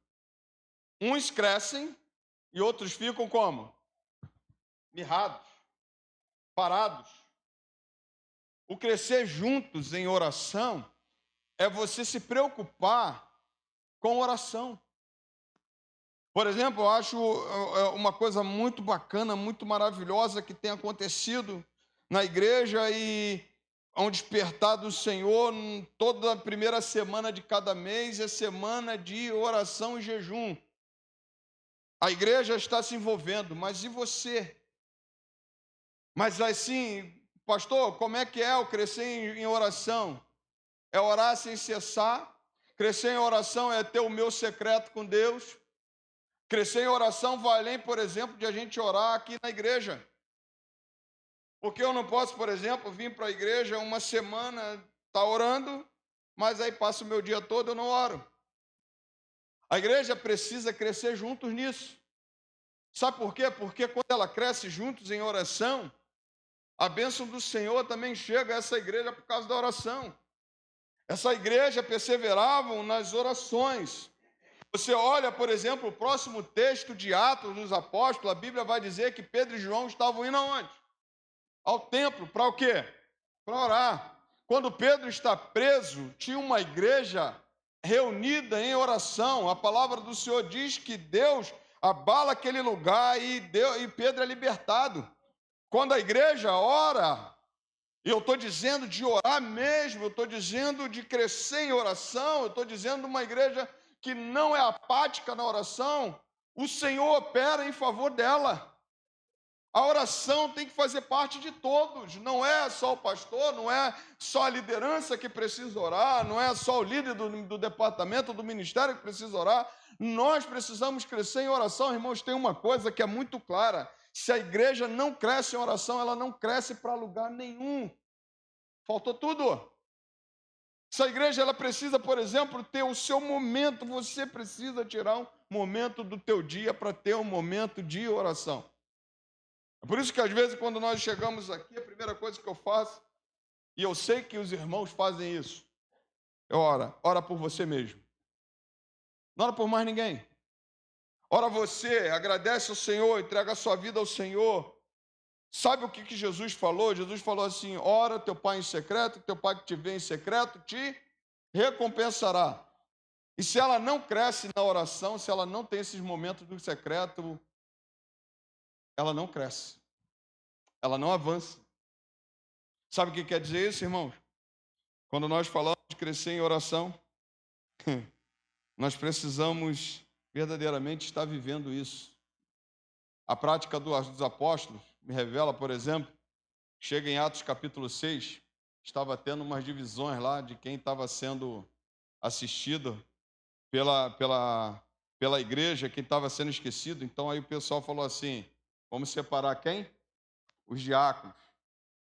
uns crescem e outros ficam como? Mirrados, parados. O crescer juntos em oração é você se preocupar com oração. Por exemplo, eu acho uma coisa muito bacana, muito maravilhosa que tem acontecido na igreja e ao despertar do Senhor, toda a primeira semana de cada mês é semana de oração e jejum. A igreja está se envolvendo, mas e você? Mas assim, pastor, como é que é o crescer em oração? É orar sem cessar. Crescer em oração é ter o meu secreto com Deus. Crescer em oração vai além, por exemplo, de a gente orar aqui na igreja. Porque eu não posso, por exemplo, vir para a igreja uma semana, estar orando, mas aí passo o meu dia todo e eu não oro. A igreja precisa crescer juntos nisso. Sabe por quê? Porque quando ela cresce juntos em oração, a bênção do Senhor também chega a essa igreja por causa da oração. Essa igreja perseveravam nas orações. Você olha, por exemplo, o próximo texto de Atos dos Apóstolos, a Bíblia vai dizer que Pedro e João estavam indo aonde? Ao templo. Para o quê? Para orar. Quando Pedro está preso, tinha uma igreja reunida em oração. A palavra do Senhor diz que Deus abala aquele lugar e Pedro é libertado. Quando a igreja ora, e eu estou dizendo de orar mesmo, eu estou dizendo de crescer em oração, eu estou dizendo de uma igreja que não é apática na oração, o Senhor opera em favor dela. A oração tem que fazer parte de todos, não é só o pastor, não é só a liderança que precisa orar, não é só o líder do departamento, do ministério que precisa orar. Nós precisamos crescer em oração, irmãos. Tem uma coisa que é muito clara: se a igreja não cresce em oração, ela não cresce para lugar nenhum. Faltou tudo. Se a igreja ela precisa, por exemplo, ter o seu momento, você precisa tirar um momento do teu dia para ter um momento de oração. É por isso que às vezes quando nós chegamos aqui, a primeira coisa que eu faço, e eu sei que os irmãos fazem isso, é ora por você mesmo. Não ora por mais ninguém. Ora você, agradece ao Senhor, entrega a sua vida ao Senhor. Sabe o que Jesus falou? Jesus falou assim: ora teu pai em secreto, teu pai que te vê em secreto te recompensará. E se ela não cresce na oração, se ela não tem esses momentos do secreto, ela não cresce, ela não avança. Sabe o que quer dizer isso, irmãos? Quando nós falamos de crescer em oração, nós precisamos verdadeiramente estar vivendo isso. A prática dos apóstolos me revela, por exemplo, chega em Atos capítulo 6, estava tendo umas divisões lá de quem estava sendo assistido pela igreja, quem estava sendo esquecido. Então aí o pessoal falou assim: vamos separar quem? Os diáconos.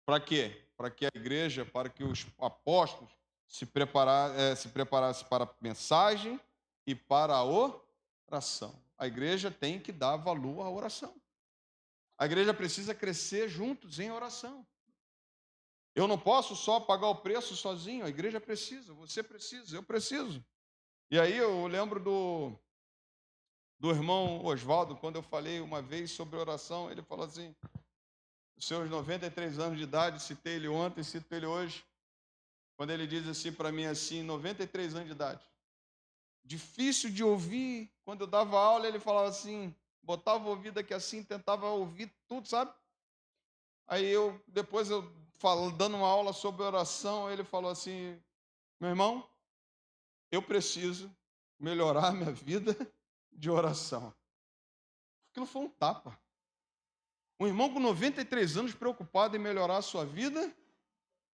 Para quê? Para que a igreja, para que os apóstolos se preparassem para a mensagem e para a oração. A igreja tem que dar valor à oração. A igreja precisa crescer juntos em oração. Eu não posso só pagar o preço sozinho, a igreja precisa, você precisa, eu preciso. E aí eu lembro do irmão Oswaldo, quando eu falei uma vez sobre oração, ele falou assim, os seus 93 anos de idade, citei ele ontem, cito ele hoje, quando ele diz assim para mim assim, 93 anos de idade, difícil de ouvir. Quando eu dava aula, ele falava assim, botava o ouvido aqui assim, tentava ouvir tudo, sabe? Aí depois dando uma aula sobre oração, ele falou assim, meu irmão, eu preciso melhorar a minha vida de oração. Aquilo foi um tapa. Um irmão com 93 anos preocupado em melhorar a sua vida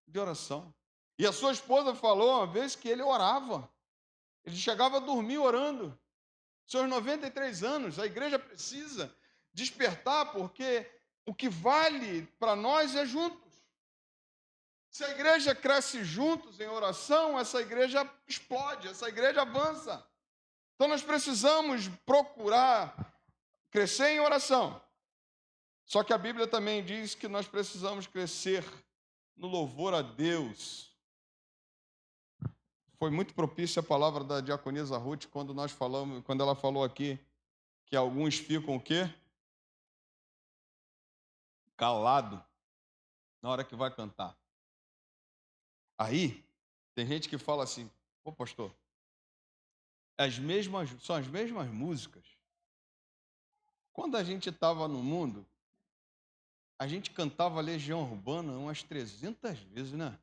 de oração. E a sua esposa falou uma vez que ele orava. Ele chegava a dormir orando. Seus 93 anos, a igreja precisa despertar, porque o que vale para nós é juntos. Se a igreja cresce juntos em oração, essa igreja explode, essa igreja avança. Então nós precisamos procurar crescer em oração. Só que a Bíblia também diz que nós precisamos crescer no louvor a Deus. foi muito propícia a palavra da diaconisa Ruth quando ela falou aqui que alguns ficam o quê? Calado na hora que vai cantar. Aí, tem gente que fala assim, pô, pastor, são as mesmas músicas. Quando a gente estava no mundo, a gente cantava Legião Urbana umas 300 vezes, né?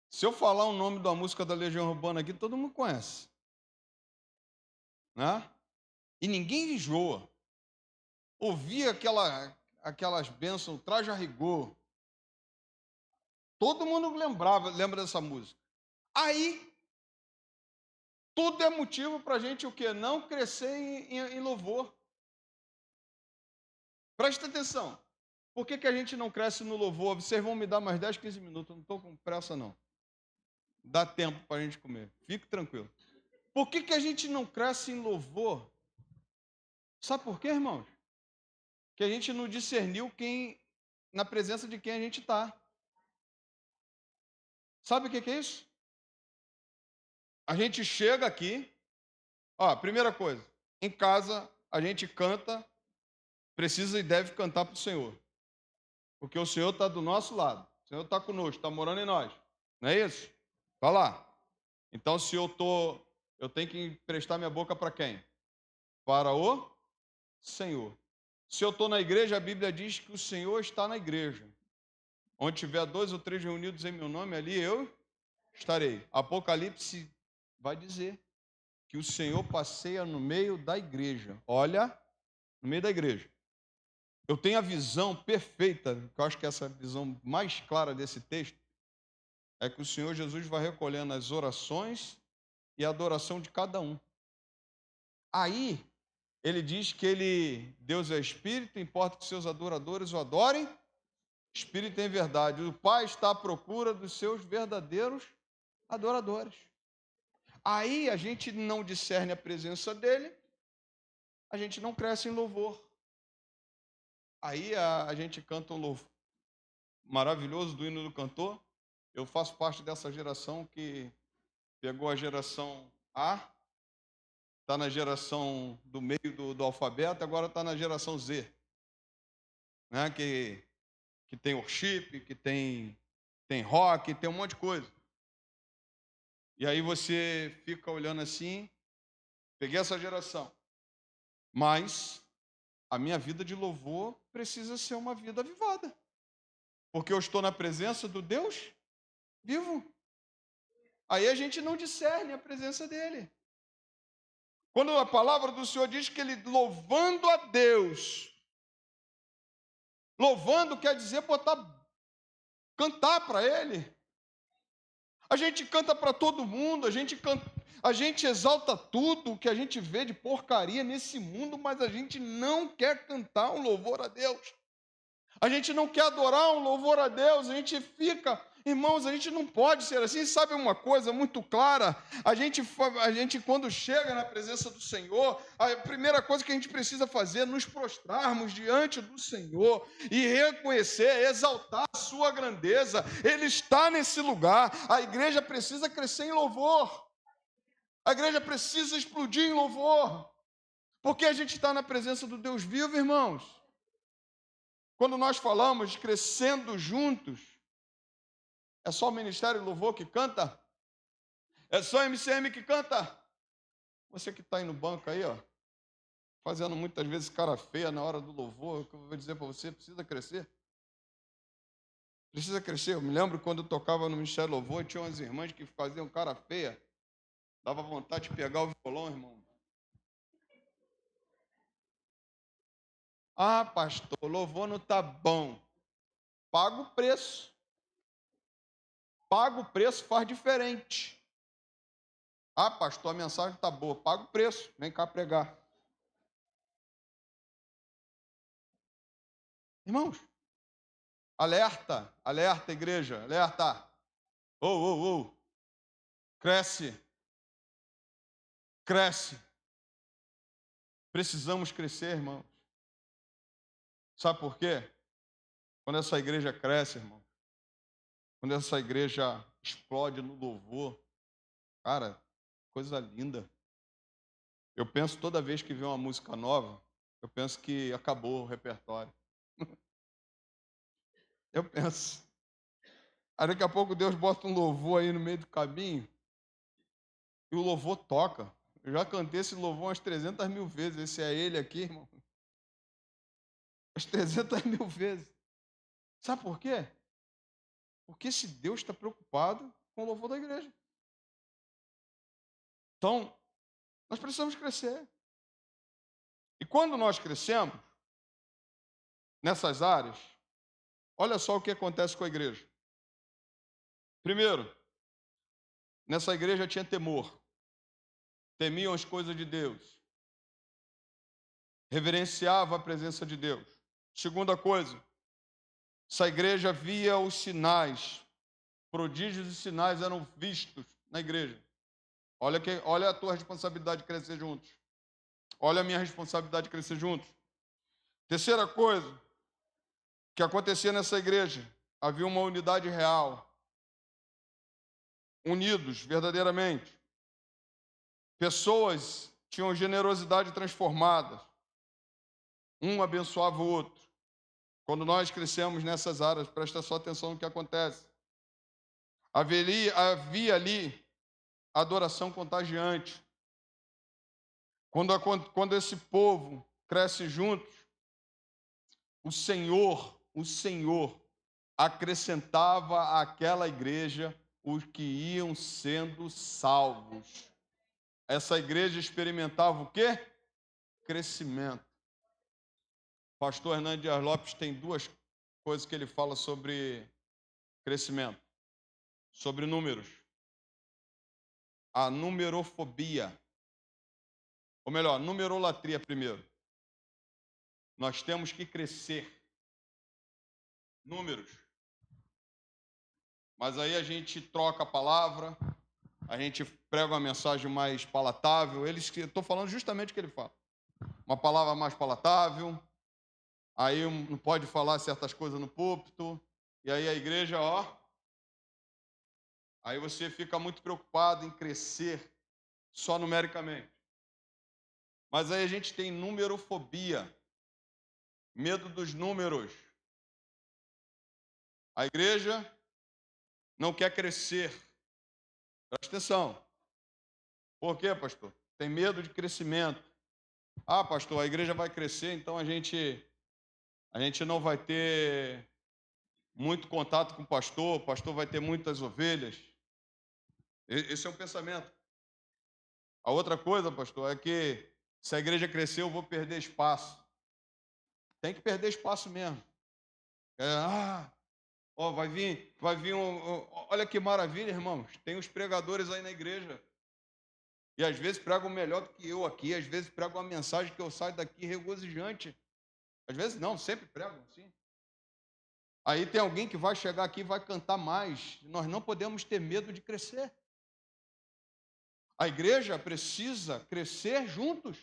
Se eu falar o nome da música da Legião Urbana aqui, todo mundo conhece. Né? E ninguém enjoa. Ouvia aquelas bênçãos, traje a rigor. Todo mundo lembra dessa música. Aí, tudo é motivo para a gente o quê? Não crescer em louvor. Presta atenção. Por que a gente não cresce no louvor? Vocês vão me dar mais 10, 15 minutos. Eu não estou com pressa, não. Dá tempo para a gente comer. Fique tranquilo. Por que a gente não cresce em louvor? Sabe por quê, irmãos? Que a gente não discerniu na presença de quem a gente está. Sabe o que é isso? A gente chega aqui, primeira coisa, em casa a gente canta, precisa e deve cantar para o Senhor. Porque o Senhor está do nosso lado, o Senhor está conosco, está morando em nós. Não é isso? Vai lá. Então, se eu tenho que emprestar minha boca para quem? Para o Senhor. Se eu estou na igreja, a Bíblia diz que o Senhor está na igreja. Onde tiver 2 ou 3 reunidos em meu nome, ali eu estarei. Apocalipse vai dizer que o Senhor passeia no meio da igreja. Olha, no meio da igreja. Eu tenho a visão perfeita, que eu acho que essa é a visão mais clara desse texto, é que o Senhor Jesus vai recolhendo as orações e a adoração de cada um. Aí, ele diz que Deus é Espírito, importa que seus adoradores o adorem, Espírito em verdade. O Pai está à procura dos seus verdadeiros adoradores. Aí a gente não discerne a presença dele, a gente não cresce em louvor. Aí a gente canta um louvor maravilhoso do hino do cantor. Eu faço parte dessa geração que pegou a geração A, está na geração do meio do alfabeto, agora está na geração Z. Né? Que tem worship, que tem rock, tem um monte de coisa. E aí você fica olhando assim, peguei essa geração. Mas a minha vida de louvor precisa ser uma vida avivada. Porque eu estou na presença do Deus vivo. Aí a gente não discerne a presença dele. Quando a palavra do Senhor diz que ele louvando a Deus, louvando quer dizer cantar para ele. A gente canta para todo mundo, a gente exalta tudo que a gente vê de porcaria nesse mundo, mas a gente não quer cantar um louvor a Deus. A gente não quer adorar um louvor a Deus, a gente fica... Irmãos, a gente não pode ser assim. Sabe uma coisa muito clara? A gente quando chega na presença do Senhor, a primeira coisa que a gente precisa fazer é nos prostrarmos diante do Senhor e reconhecer, exaltar a sua grandeza. Ele está nesse lugar. A igreja precisa crescer em louvor. A igreja precisa explodir em louvor. Porque a gente está na presença do Deus vivo, irmãos. Quando nós falamos de crescendo juntos, é só o Ministério do Louvor que canta? É só a MCM que canta? Você que está aí no banco aí, fazendo muitas vezes cara feia na hora do louvor, o que eu vou dizer para você, precisa crescer. Precisa crescer. Eu me lembro quando eu tocava no Ministério do Louvor, tinha umas irmãs que faziam cara feia, dava vontade de pegar o violão, irmão. Ah, pastor, o louvor não está bom. Paga o preço. Paga o preço, faz diferente. Ah, pastor, a mensagem está boa. Paga o preço, vem cá pregar. Irmãos, alerta, alerta, igreja, alerta. Cresce. Cresce. Precisamos crescer, irmãos. Sabe por quê? Quando essa igreja cresce, irmão, quando essa igreja explode no louvor, Cara, coisa linda. Eu penso toda vez que vê uma música nova, eu penso que acabou o repertório. Eu penso. Aí daqui a pouco Deus bota um louvor aí no meio do caminho e o louvor toca. Eu já cantei esse louvor umas 300 mil vezes. Esse é ele aqui, irmão. Umas 300 mil vezes. Sabe por quê? Porque esse Deus está preocupado com o louvor da igreja. Então, nós precisamos crescer. E quando nós crescemos nessas áreas, olha só o que acontece com a igreja. Primeiro, nessa igreja tinha temor. Temiam as coisas de Deus. Reverenciava a presença de Deus. Segunda coisa, essa igreja via os sinais. Prodígios e sinais eram vistos na igreja. Olha a tua responsabilidade de crescer juntos. Olha a minha responsabilidade de crescer juntos. Terceira coisa que acontecia nessa igreja, havia uma unidade real. Unidos verdadeiramente. Pessoas tinham generosidade transformada. Um abençoava o outro. Quando nós crescemos nessas áreas, presta só atenção no que acontece. Havia ali adoração contagiante. Quando esse povo cresce juntos, o Senhor acrescentava àquela igreja os que iam sendo salvos. Essa igreja experimentava o quê? Crescimento. Pastor Hernandes Dias Lopes tem duas coisas que ele fala sobre crescimento, sobre números. A numerofobia, ou melhor, numerolatria primeiro. Nós temos que crescer. Números. Mas aí a gente troca a palavra, a gente prega uma mensagem mais palatável. Eu estou falando justamente o que ele fala. Uma palavra mais palatável. Aí não pode falar certas coisas no púlpito. E aí a igreja, aí você fica muito preocupado em crescer só numericamente. Mas aí a gente tem numerofobia. Medo dos números. A igreja não quer crescer. Presta atenção. Por quê, pastor? Tem medo de crescimento. Ah, pastor, a igreja vai crescer, então a gente não vai ter muito contato com o pastor vai ter muitas ovelhas. Esse é um pensamento. A outra coisa, pastor, é que se a igreja crescer, eu vou perder espaço. Tem que perder espaço mesmo. Vai vir olha que maravilha, irmãos. Tem os pregadores aí na igreja. E às vezes pregam melhor do que eu aqui, às vezes pregam uma mensagem que eu saio daqui regozijante. Às vezes não, sempre pregam assim. Aí tem alguém que vai chegar aqui e vai cantar mais. Nós não podemos ter medo de crescer. A igreja precisa crescer juntos.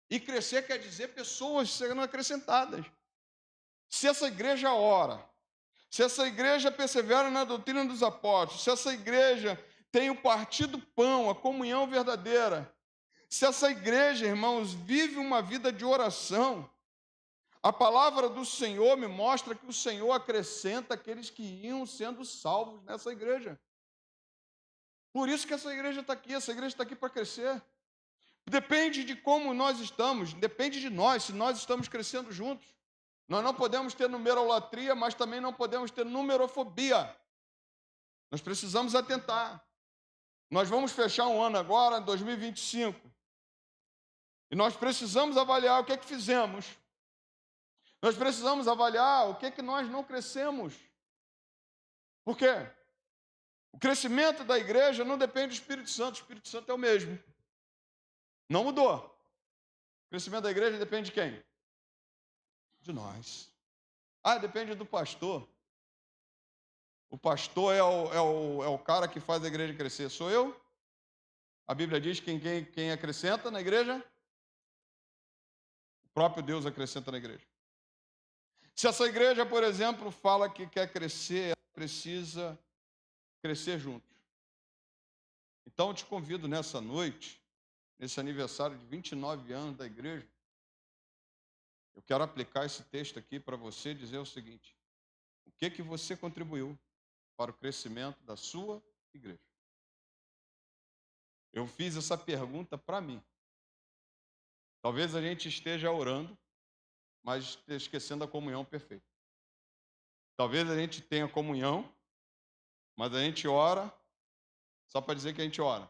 E crescer quer dizer pessoas sendo acrescentadas. Se essa igreja ora, se essa igreja persevera na doutrina dos apóstolos, se essa igreja tem o partir do pão, a comunhão verdadeira, se essa igreja, irmãos, vive uma vida de oração, a palavra do Senhor me mostra que o Senhor acrescenta aqueles que iam sendo salvos nessa igreja. Por isso que essa igreja está aqui para crescer. Depende de como nós estamos, depende de nós, se nós estamos crescendo juntos. Nós não podemos ter numerolatria, mas também não podemos ter numerofobia. Nós precisamos atentar. Nós vamos fechar um ano agora, 2025. E nós precisamos avaliar o que é que fizemos. Nós precisamos avaliar o que é que nós não crescemos. Por quê? O crescimento da igreja não depende do Espírito Santo. O Espírito Santo é o mesmo. Não mudou. O crescimento da igreja depende de quem? De nós. Depende do pastor. O pastor é o cara que faz a igreja crescer. Sou eu? A Bíblia diz que quem acrescenta na igreja? O próprio Deus acrescenta na igreja. Se essa igreja, por exemplo, fala que quer crescer, ela precisa crescer juntos. Então, eu te convido nessa noite, nesse aniversário de 29 anos da igreja, eu quero aplicar esse texto aqui para você e dizer o seguinte: o que você contribuiu para o crescimento da sua igreja? Eu fiz essa pergunta para mim. Talvez a gente esteja orando, mas esquecendo a comunhão perfeita. Talvez a gente tenha comunhão, mas a gente ora só para dizer que a gente ora.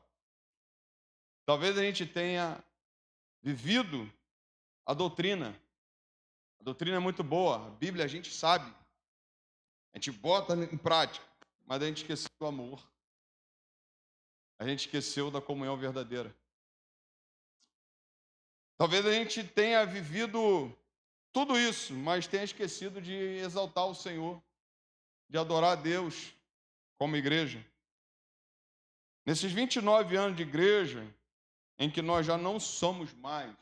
Talvez a gente tenha vivido a doutrina. A doutrina é muito boa, a Bíblia a gente sabe. A gente bota em prática, mas a gente esqueceu do amor. A gente esqueceu da comunhão verdadeira. Talvez a gente tenha vivido tudo isso, mas tenha esquecido de exaltar o Senhor, de adorar a Deus como igreja. Nesses 29 anos de igreja, em que nós já não somos mais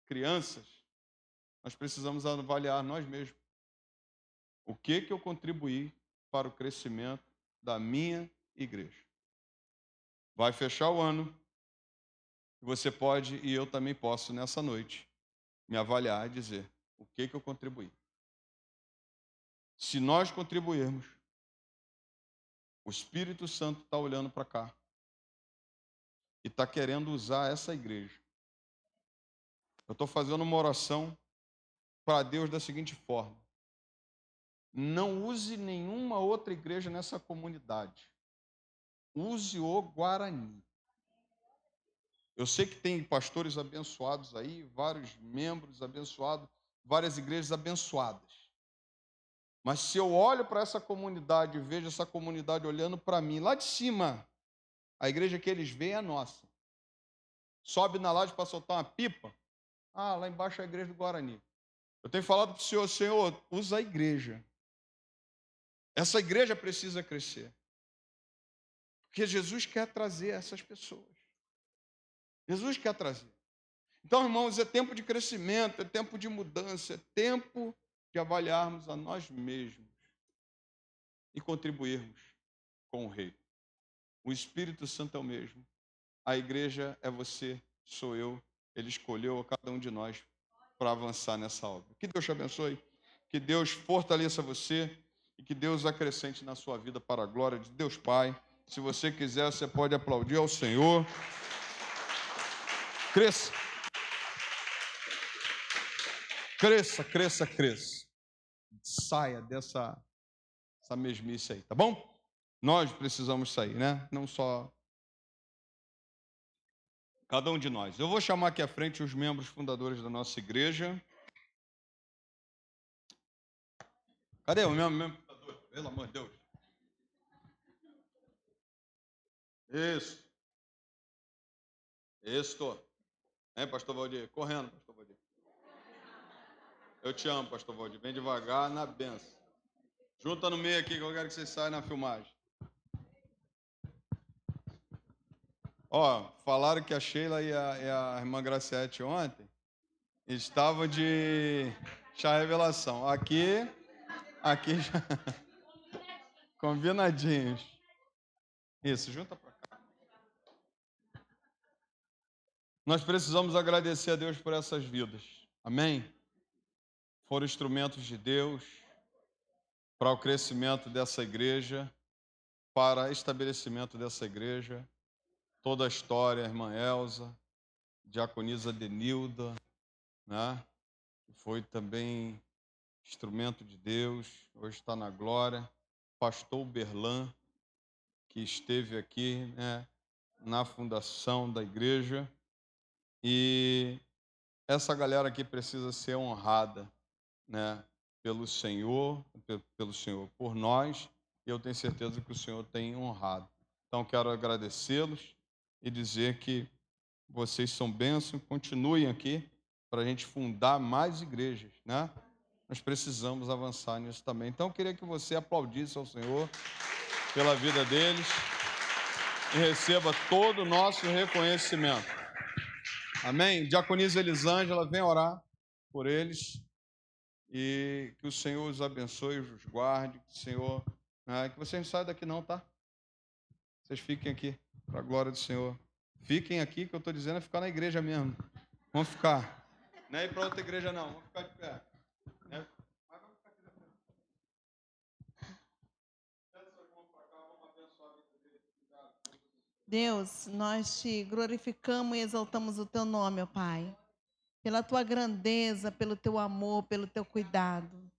crianças, nós precisamos avaliar nós mesmos. O que eu contribuí para o crescimento da minha igreja? Vai fechar o ano, você pode, e eu também posso, nessa noite, me avaliar e dizer o que eu contribuí. Se nós contribuirmos, o Espírito Santo está olhando para cá e está querendo usar essa igreja. Eu estou fazendo uma oração para Deus da seguinte forma: não use nenhuma outra igreja nessa comunidade. Use o Guarani. Eu sei que tem pastores abençoados aí, vários membros abençoados, várias igrejas abençoadas. Mas se eu olho para essa comunidade e vejo essa comunidade olhando para mim, lá de cima, a igreja que eles veem é a nossa. Sobe na laje para soltar uma pipa. Ah, lá embaixo é a igreja do Guarani. Eu tenho falado para o Senhor: Senhor, usa a igreja. Essa igreja precisa crescer. Porque Jesus quer trazer essas pessoas. Jesus quer trazer. Então, irmãos, é tempo de crescimento, é tempo de mudança, é tempo de avaliarmos a nós mesmos e contribuirmos com o Rei. O Espírito Santo é o mesmo. A igreja é você, sou eu. Ele escolheu a cada um de nós para avançar nessa obra. Que Deus te abençoe, que Deus fortaleça você e que Deus acrescente na sua vida para a glória de Deus Pai. Se você quiser, você pode aplaudir ao Senhor. Cresça. Cresça, cresça, cresça. Saia dessa mesmice aí, tá bom? Nós precisamos sair, né? Não só cada um de nós. Eu vou chamar aqui à frente os membros fundadores da nossa igreja. Cadê o membro fundador? Pelo amor de Deus. Isso. Isso. Hein, pastor Valdir? Correndo, pastor Valdir. Eu te amo, pastor Valdir. Bem devagar, na benção. Junta no meio aqui, que eu quero que vocês saiam na filmagem. Ó, falaram que a Sheila e a irmã Graciete ontem estavam de chá revelação. Aqui já... Combinadinhos. Isso, junta pra cá. Nós precisamos agradecer a Deus por essas vidas. Amém? Foram instrumentos de Deus para o crescimento dessa igreja, para o estabelecimento dessa igreja. Toda a história, a irmã Elza, diaconisa Denilda, né? Foi também instrumento de Deus, hoje está na glória. Pastor Berlan, que esteve aqui, né, na fundação da igreja. E essa galera aqui precisa ser honrada, né, pelo Senhor, por nós, e eu tenho certeza que o Senhor tem honrado. Então, quero agradecê-los e dizer que vocês são bênçãos, continuem aqui para a gente fundar mais igrejas, né? Nós precisamos avançar nisso também. Então, eu queria que você aplaudisse ao Senhor pela vida deles e receba todo o nosso reconhecimento. Amém? Diaconisa Elisângela, vem orar por eles e que o Senhor os abençoe, os guarde, que o Senhor... que vocês não saiam daqui não, tá? Vocês fiquem aqui. Para a glória do Senhor. Fiquem aqui, que eu estou dizendo é ficar na igreja mesmo. Vamos ficar. Não é ir para outra igreja, não. Vamos ficar de pé. Né? Mas vamos ficar aqui na frente. Deus, nós te glorificamos e exaltamos o teu nome, ó Pai. Pela tua grandeza, pelo teu amor, pelo teu cuidado.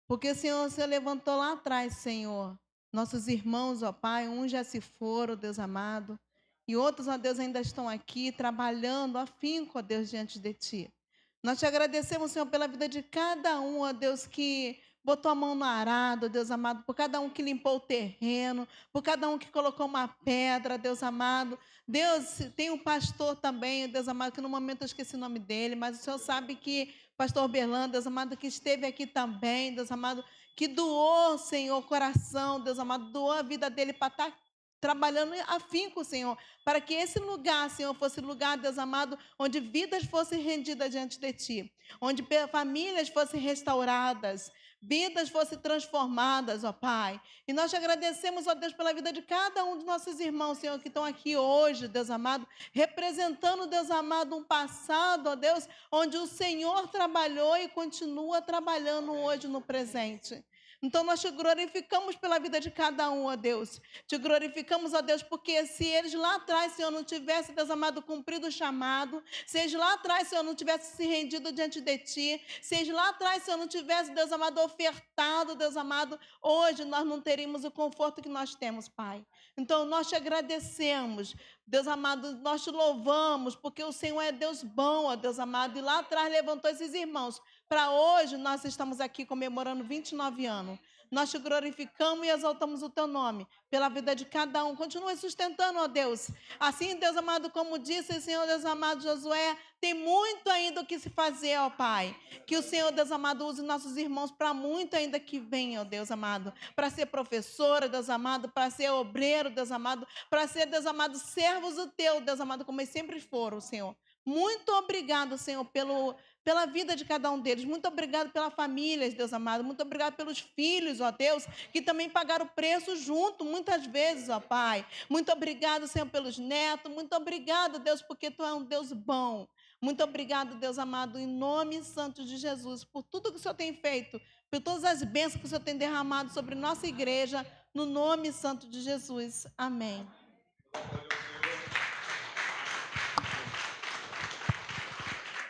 Porque, Senhor, o Senhor levantou lá atrás, Senhor, nossos irmãos, ó Pai, uns já se foram, Deus amado, e outros, ó Deus, ainda estão aqui trabalhando afinco, ó Deus, diante de Ti. Nós te agradecemos, Senhor, pela vida de cada um, ó Deus, que botou a mão no arado, Deus amado, por cada um que limpou o terreno, por cada um que colocou uma pedra, Deus amado. Deus, tem um pastor também, Deus amado, que no momento eu esqueci o nome dele, mas o Senhor sabe que pastor Berlando, Deus amado, que esteve aqui também, Deus amado, que doou, Senhor, o coração, Deus amado, doou a vida dele para estar trabalhando afinco, Senhor, para que esse lugar, Senhor, fosse lugar, Deus amado, onde vidas fossem rendidas diante de Ti, onde famílias fossem restauradas, vidas fossem transformadas, ó Pai. E nós te agradecemos, ó Deus, pela vida de cada um dos nossos irmãos, Senhor, que estão aqui hoje, Deus amado, representando, Deus amado, um passado, ó Deus, onde o Senhor trabalhou e continua trabalhando hoje no presente. Então, nós te glorificamos pela vida de cada um, ó Deus. Te glorificamos, ó Deus, porque se eles lá atrás, Senhor, não tivessem, Deus amado, cumprido o chamado, se eles lá atrás, Senhor, não tivessem se rendido diante de Ti, se eles lá atrás, Senhor, não tivessem, Deus amado, ofertado, Deus amado, hoje nós não teríamos o conforto que nós temos, Pai. Então, nós te agradecemos, Deus amado, nós te louvamos, porque o Senhor é Deus bom, ó Deus amado, e lá atrás levantou esses irmãos. Para hoje, nós estamos aqui comemorando 29 anos. Nós te glorificamos e exaltamos o teu nome pela vida de cada um. Continue sustentando, ó Deus. Assim, Deus amado, como disse o Senhor, Deus amado, Josué, tem muito ainda o que se fazer, ó Pai. Que o Senhor, Deus amado, use nossos irmãos para muito ainda que venha, ó Deus amado. Para ser professora, Deus amado, para ser obreiro, Deus amado, para ser, Deus amado, servos do teu, Deus amado, como eles sempre foram, Senhor. Muito obrigado, Senhor, pela vida de cada um deles. Muito obrigado pela família, Deus amado. Muito obrigado pelos filhos, ó Deus, que também pagaram o preço junto, muitas vezes, ó Pai. Muito obrigado, Senhor, pelos netos. Muito obrigado, Deus, porque Tu é um Deus bom. Muito obrigado, Deus amado, em nome santo de Jesus, por tudo que o Senhor tem feito, por todas as bênçãos que o Senhor tem derramado sobre nossa igreja, no nome santo de Jesus. Amém.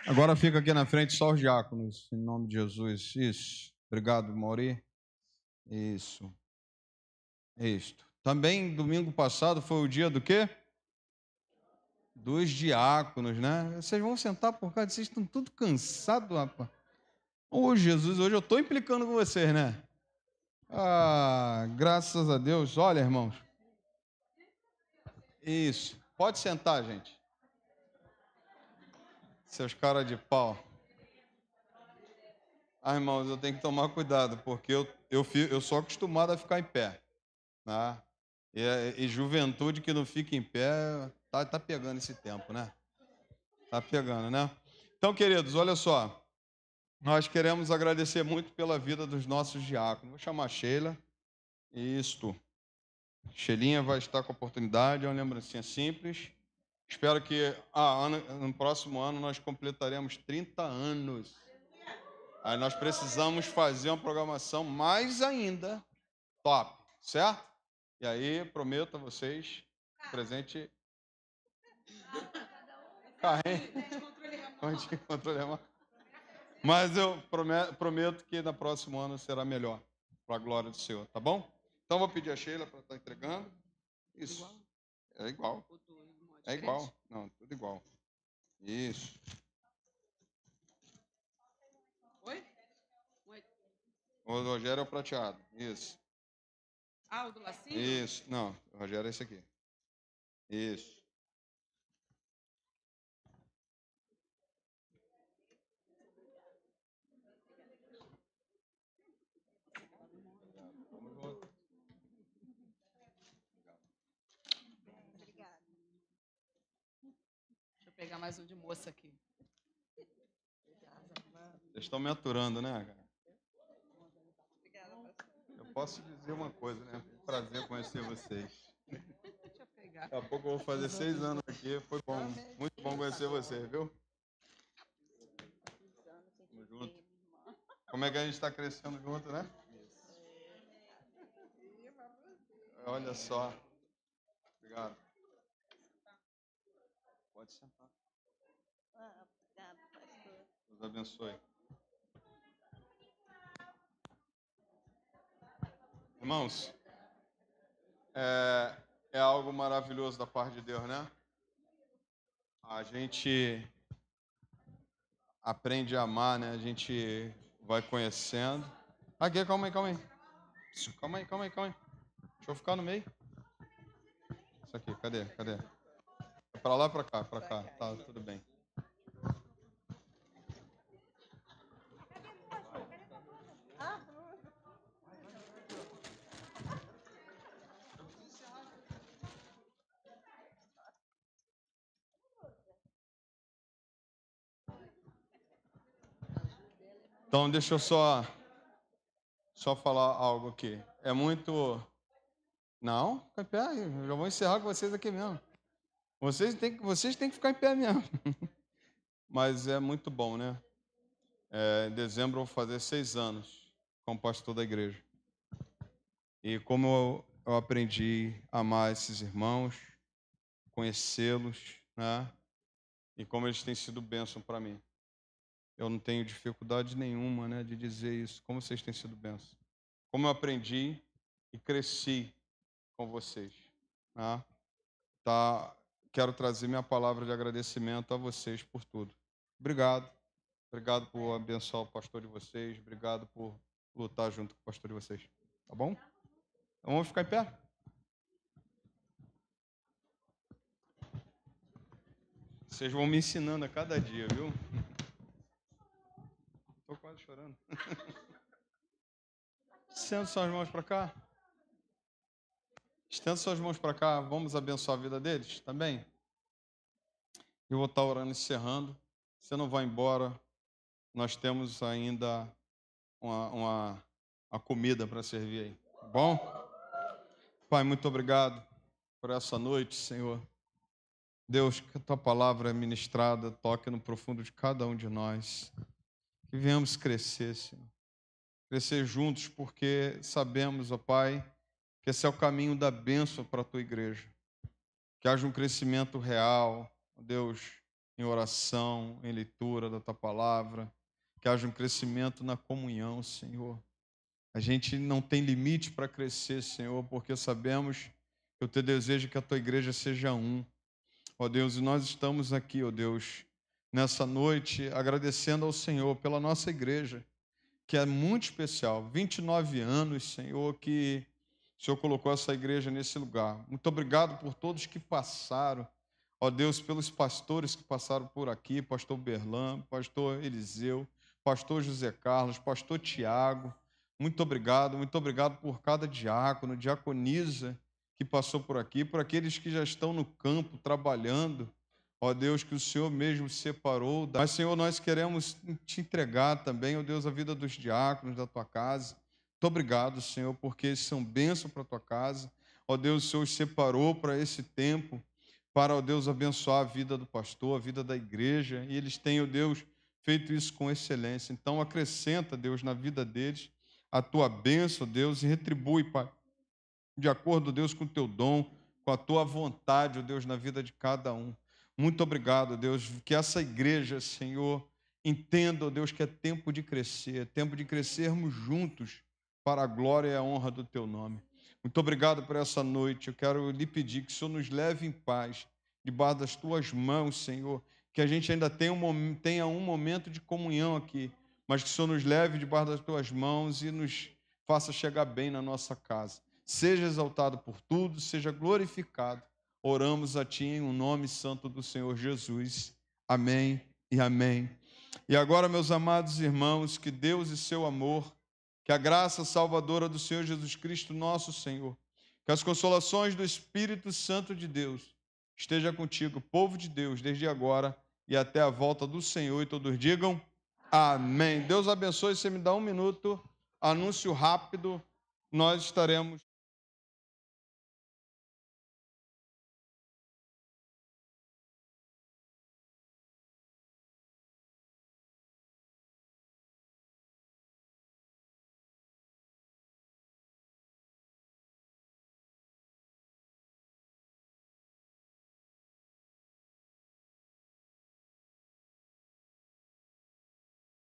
Agora fica aqui na frente só os diáconos, em nome de Jesus. Isso. Obrigado, Mauri. Isso. Isto. Também, domingo passado, foi o dia do quê? Dos diáconos, né? Vocês vão sentar por causa, vocês estão tudo cansados, rapaz. Ô, Jesus, hoje eu estou implicando com vocês, né? Ah, graças a Deus. Olha, irmãos. Isso. Pode sentar, gente. Seus caras de pau. Ah, irmãos, eu tenho que tomar cuidado, porque eu sou acostumado a ficar em pé. Né? E juventude que não fica em pé, tá pegando esse tempo, né? Tá pegando, né? Então, queridos, olha só. Nós queremos agradecer muito pela vida dos nossos diáconos. Vou chamar a Sheila. Isto. Sheilinha vai estar com a oportunidade, é uma lembrancinha simples. Espero que no próximo ano nós completaremos 30 anos. Aí nós precisamos fazer uma programação mais ainda top, certo? E aí, prometo a vocês, presente... Controle remoto. Mas eu prometo que no próximo ano será melhor, para a glória do Senhor, tá bom? Então, vou pedir a Sheila para estar entregando. Isso. É igual. É igual. Não, tudo igual. Isso. Oi? O Rogério é o prateado. Isso. Ah, o do lacinho? Isso. Não, o Rogério é esse aqui. Isso. Deixa eu pegar mais um de moça aqui. Vocês estão me aturando, né, cara? Eu posso dizer uma coisa, né? Prazer conhecer vocês. Deixa eu pegar. Obrigada. Daqui a pouco eu vou fazer 6 anos aqui. Foi bom. Muito bom conhecer você, viu? Tamo junto. Como é que a gente está crescendo junto, né? Olha só. Obrigado. Pode sentar. Obrigada, pastor. Deus abençoe. Irmãos, é algo maravilhoso da parte de Deus, né? A gente aprende a amar, né? A gente vai conhecendo. Aqui, calma aí. Calma aí. Deixa eu ficar no meio. Isso aqui, cadê? É pra lá, pra cá. Tá, tudo bem. Então, deixa eu só falar algo aqui. É muito... Não, fica em pé. Eu já vou encerrar com vocês aqui mesmo. Vocês têm que ficar em pé mesmo. Mas é muito bom, né? Em dezembro eu vou fazer 6 anos como pastor da igreja. E como eu aprendi a amar esses irmãos, conhecê-los, né? E como eles têm sido bênção para mim. Eu não tenho dificuldade nenhuma, né, de dizer isso. Como vocês têm sido bênção. Como eu aprendi e cresci com vocês. Né? Quero trazer minha palavra de agradecimento a vocês por tudo. Obrigado. Obrigado por abençoar o pastor de vocês. Obrigado por lutar junto com o pastor de vocês. Tá bom? Então vamos ficar em pé? Vocês vão me ensinando a cada dia, viu? Estou quase chorando. Estenda suas mãos para cá. Estenda suas mãos para cá. Vamos abençoar a vida deles também. Eu vou estar orando, encerrando. Você não vai embora. Nós temos ainda uma comida para servir aí. Tá bom? Pai, muito obrigado por essa noite, Senhor. Deus, que a Tua palavra é ministrada, toque no profundo de cada um de nós. Que venhamos crescer, Senhor. Crescer juntos, porque sabemos, ó Pai, que esse é o caminho da bênção para a Tua igreja. Que haja um crescimento real, ó Deus, em oração, em leitura da Tua palavra. Que haja um crescimento na comunhão, Senhor. A gente não tem limite para crescer, Senhor, porque sabemos que o Teu desejo é que a Tua igreja seja um. Ó Deus, e nós estamos aqui, ó Deus, nessa noite, agradecendo ao Senhor pela nossa igreja, que é muito especial. 29 anos, Senhor, que o Senhor colocou essa igreja nesse lugar. Muito obrigado por todos que passaram. Ó Deus, pelos pastores que passaram por aqui, pastor Berlam, pastor Eliseu, pastor José Carlos, pastor Tiago. Muito obrigado por cada diácono, diaconisa que passou por aqui, por aqueles que já estão no campo trabalhando. Ó Deus, que o Senhor mesmo separou. Mas, Senhor, nós queremos te entregar também, ó Deus, a vida dos diáconos da tua casa. Muito obrigado, Senhor, porque eles são bênção para a tua casa. Ó Deus, o Senhor os separou para esse tempo, para, ó Deus, abençoar a vida do pastor, a vida da igreja. E eles têm, ó Deus, feito isso com excelência. Então, acrescenta, Deus, na vida deles a tua bênção, Deus, e retribui, Pai, de acordo, Deus, com o teu dom, com a tua vontade, ó Deus, na vida de cada um. Muito obrigado, Deus, que essa igreja, Senhor, entenda, ó Deus, que é tempo de crescer, é tempo de crescermos juntos para a glória e a honra do teu nome. Muito obrigado por essa noite. Eu quero lhe pedir que o Senhor nos leve em paz, debaixo das tuas mãos, Senhor, que a gente ainda tenha um momento de comunhão aqui, mas que o Senhor nos leve debaixo das tuas mãos e nos faça chegar bem na nossa casa. Seja exaltado por tudo, seja glorificado. Oramos a Ti em um nome santo do Senhor Jesus. Amém e amém. E agora, meus amados irmãos, que Deus e seu amor, que a graça salvadora do Senhor Jesus Cristo, nosso Senhor, que as consolações do Espírito Santo de Deus esteja contigo, povo de Deus, desde agora e até a volta do Senhor. E todos digam amém. Deus abençoe. Você me dá um minuto, anúncio rápido, nós estaremos...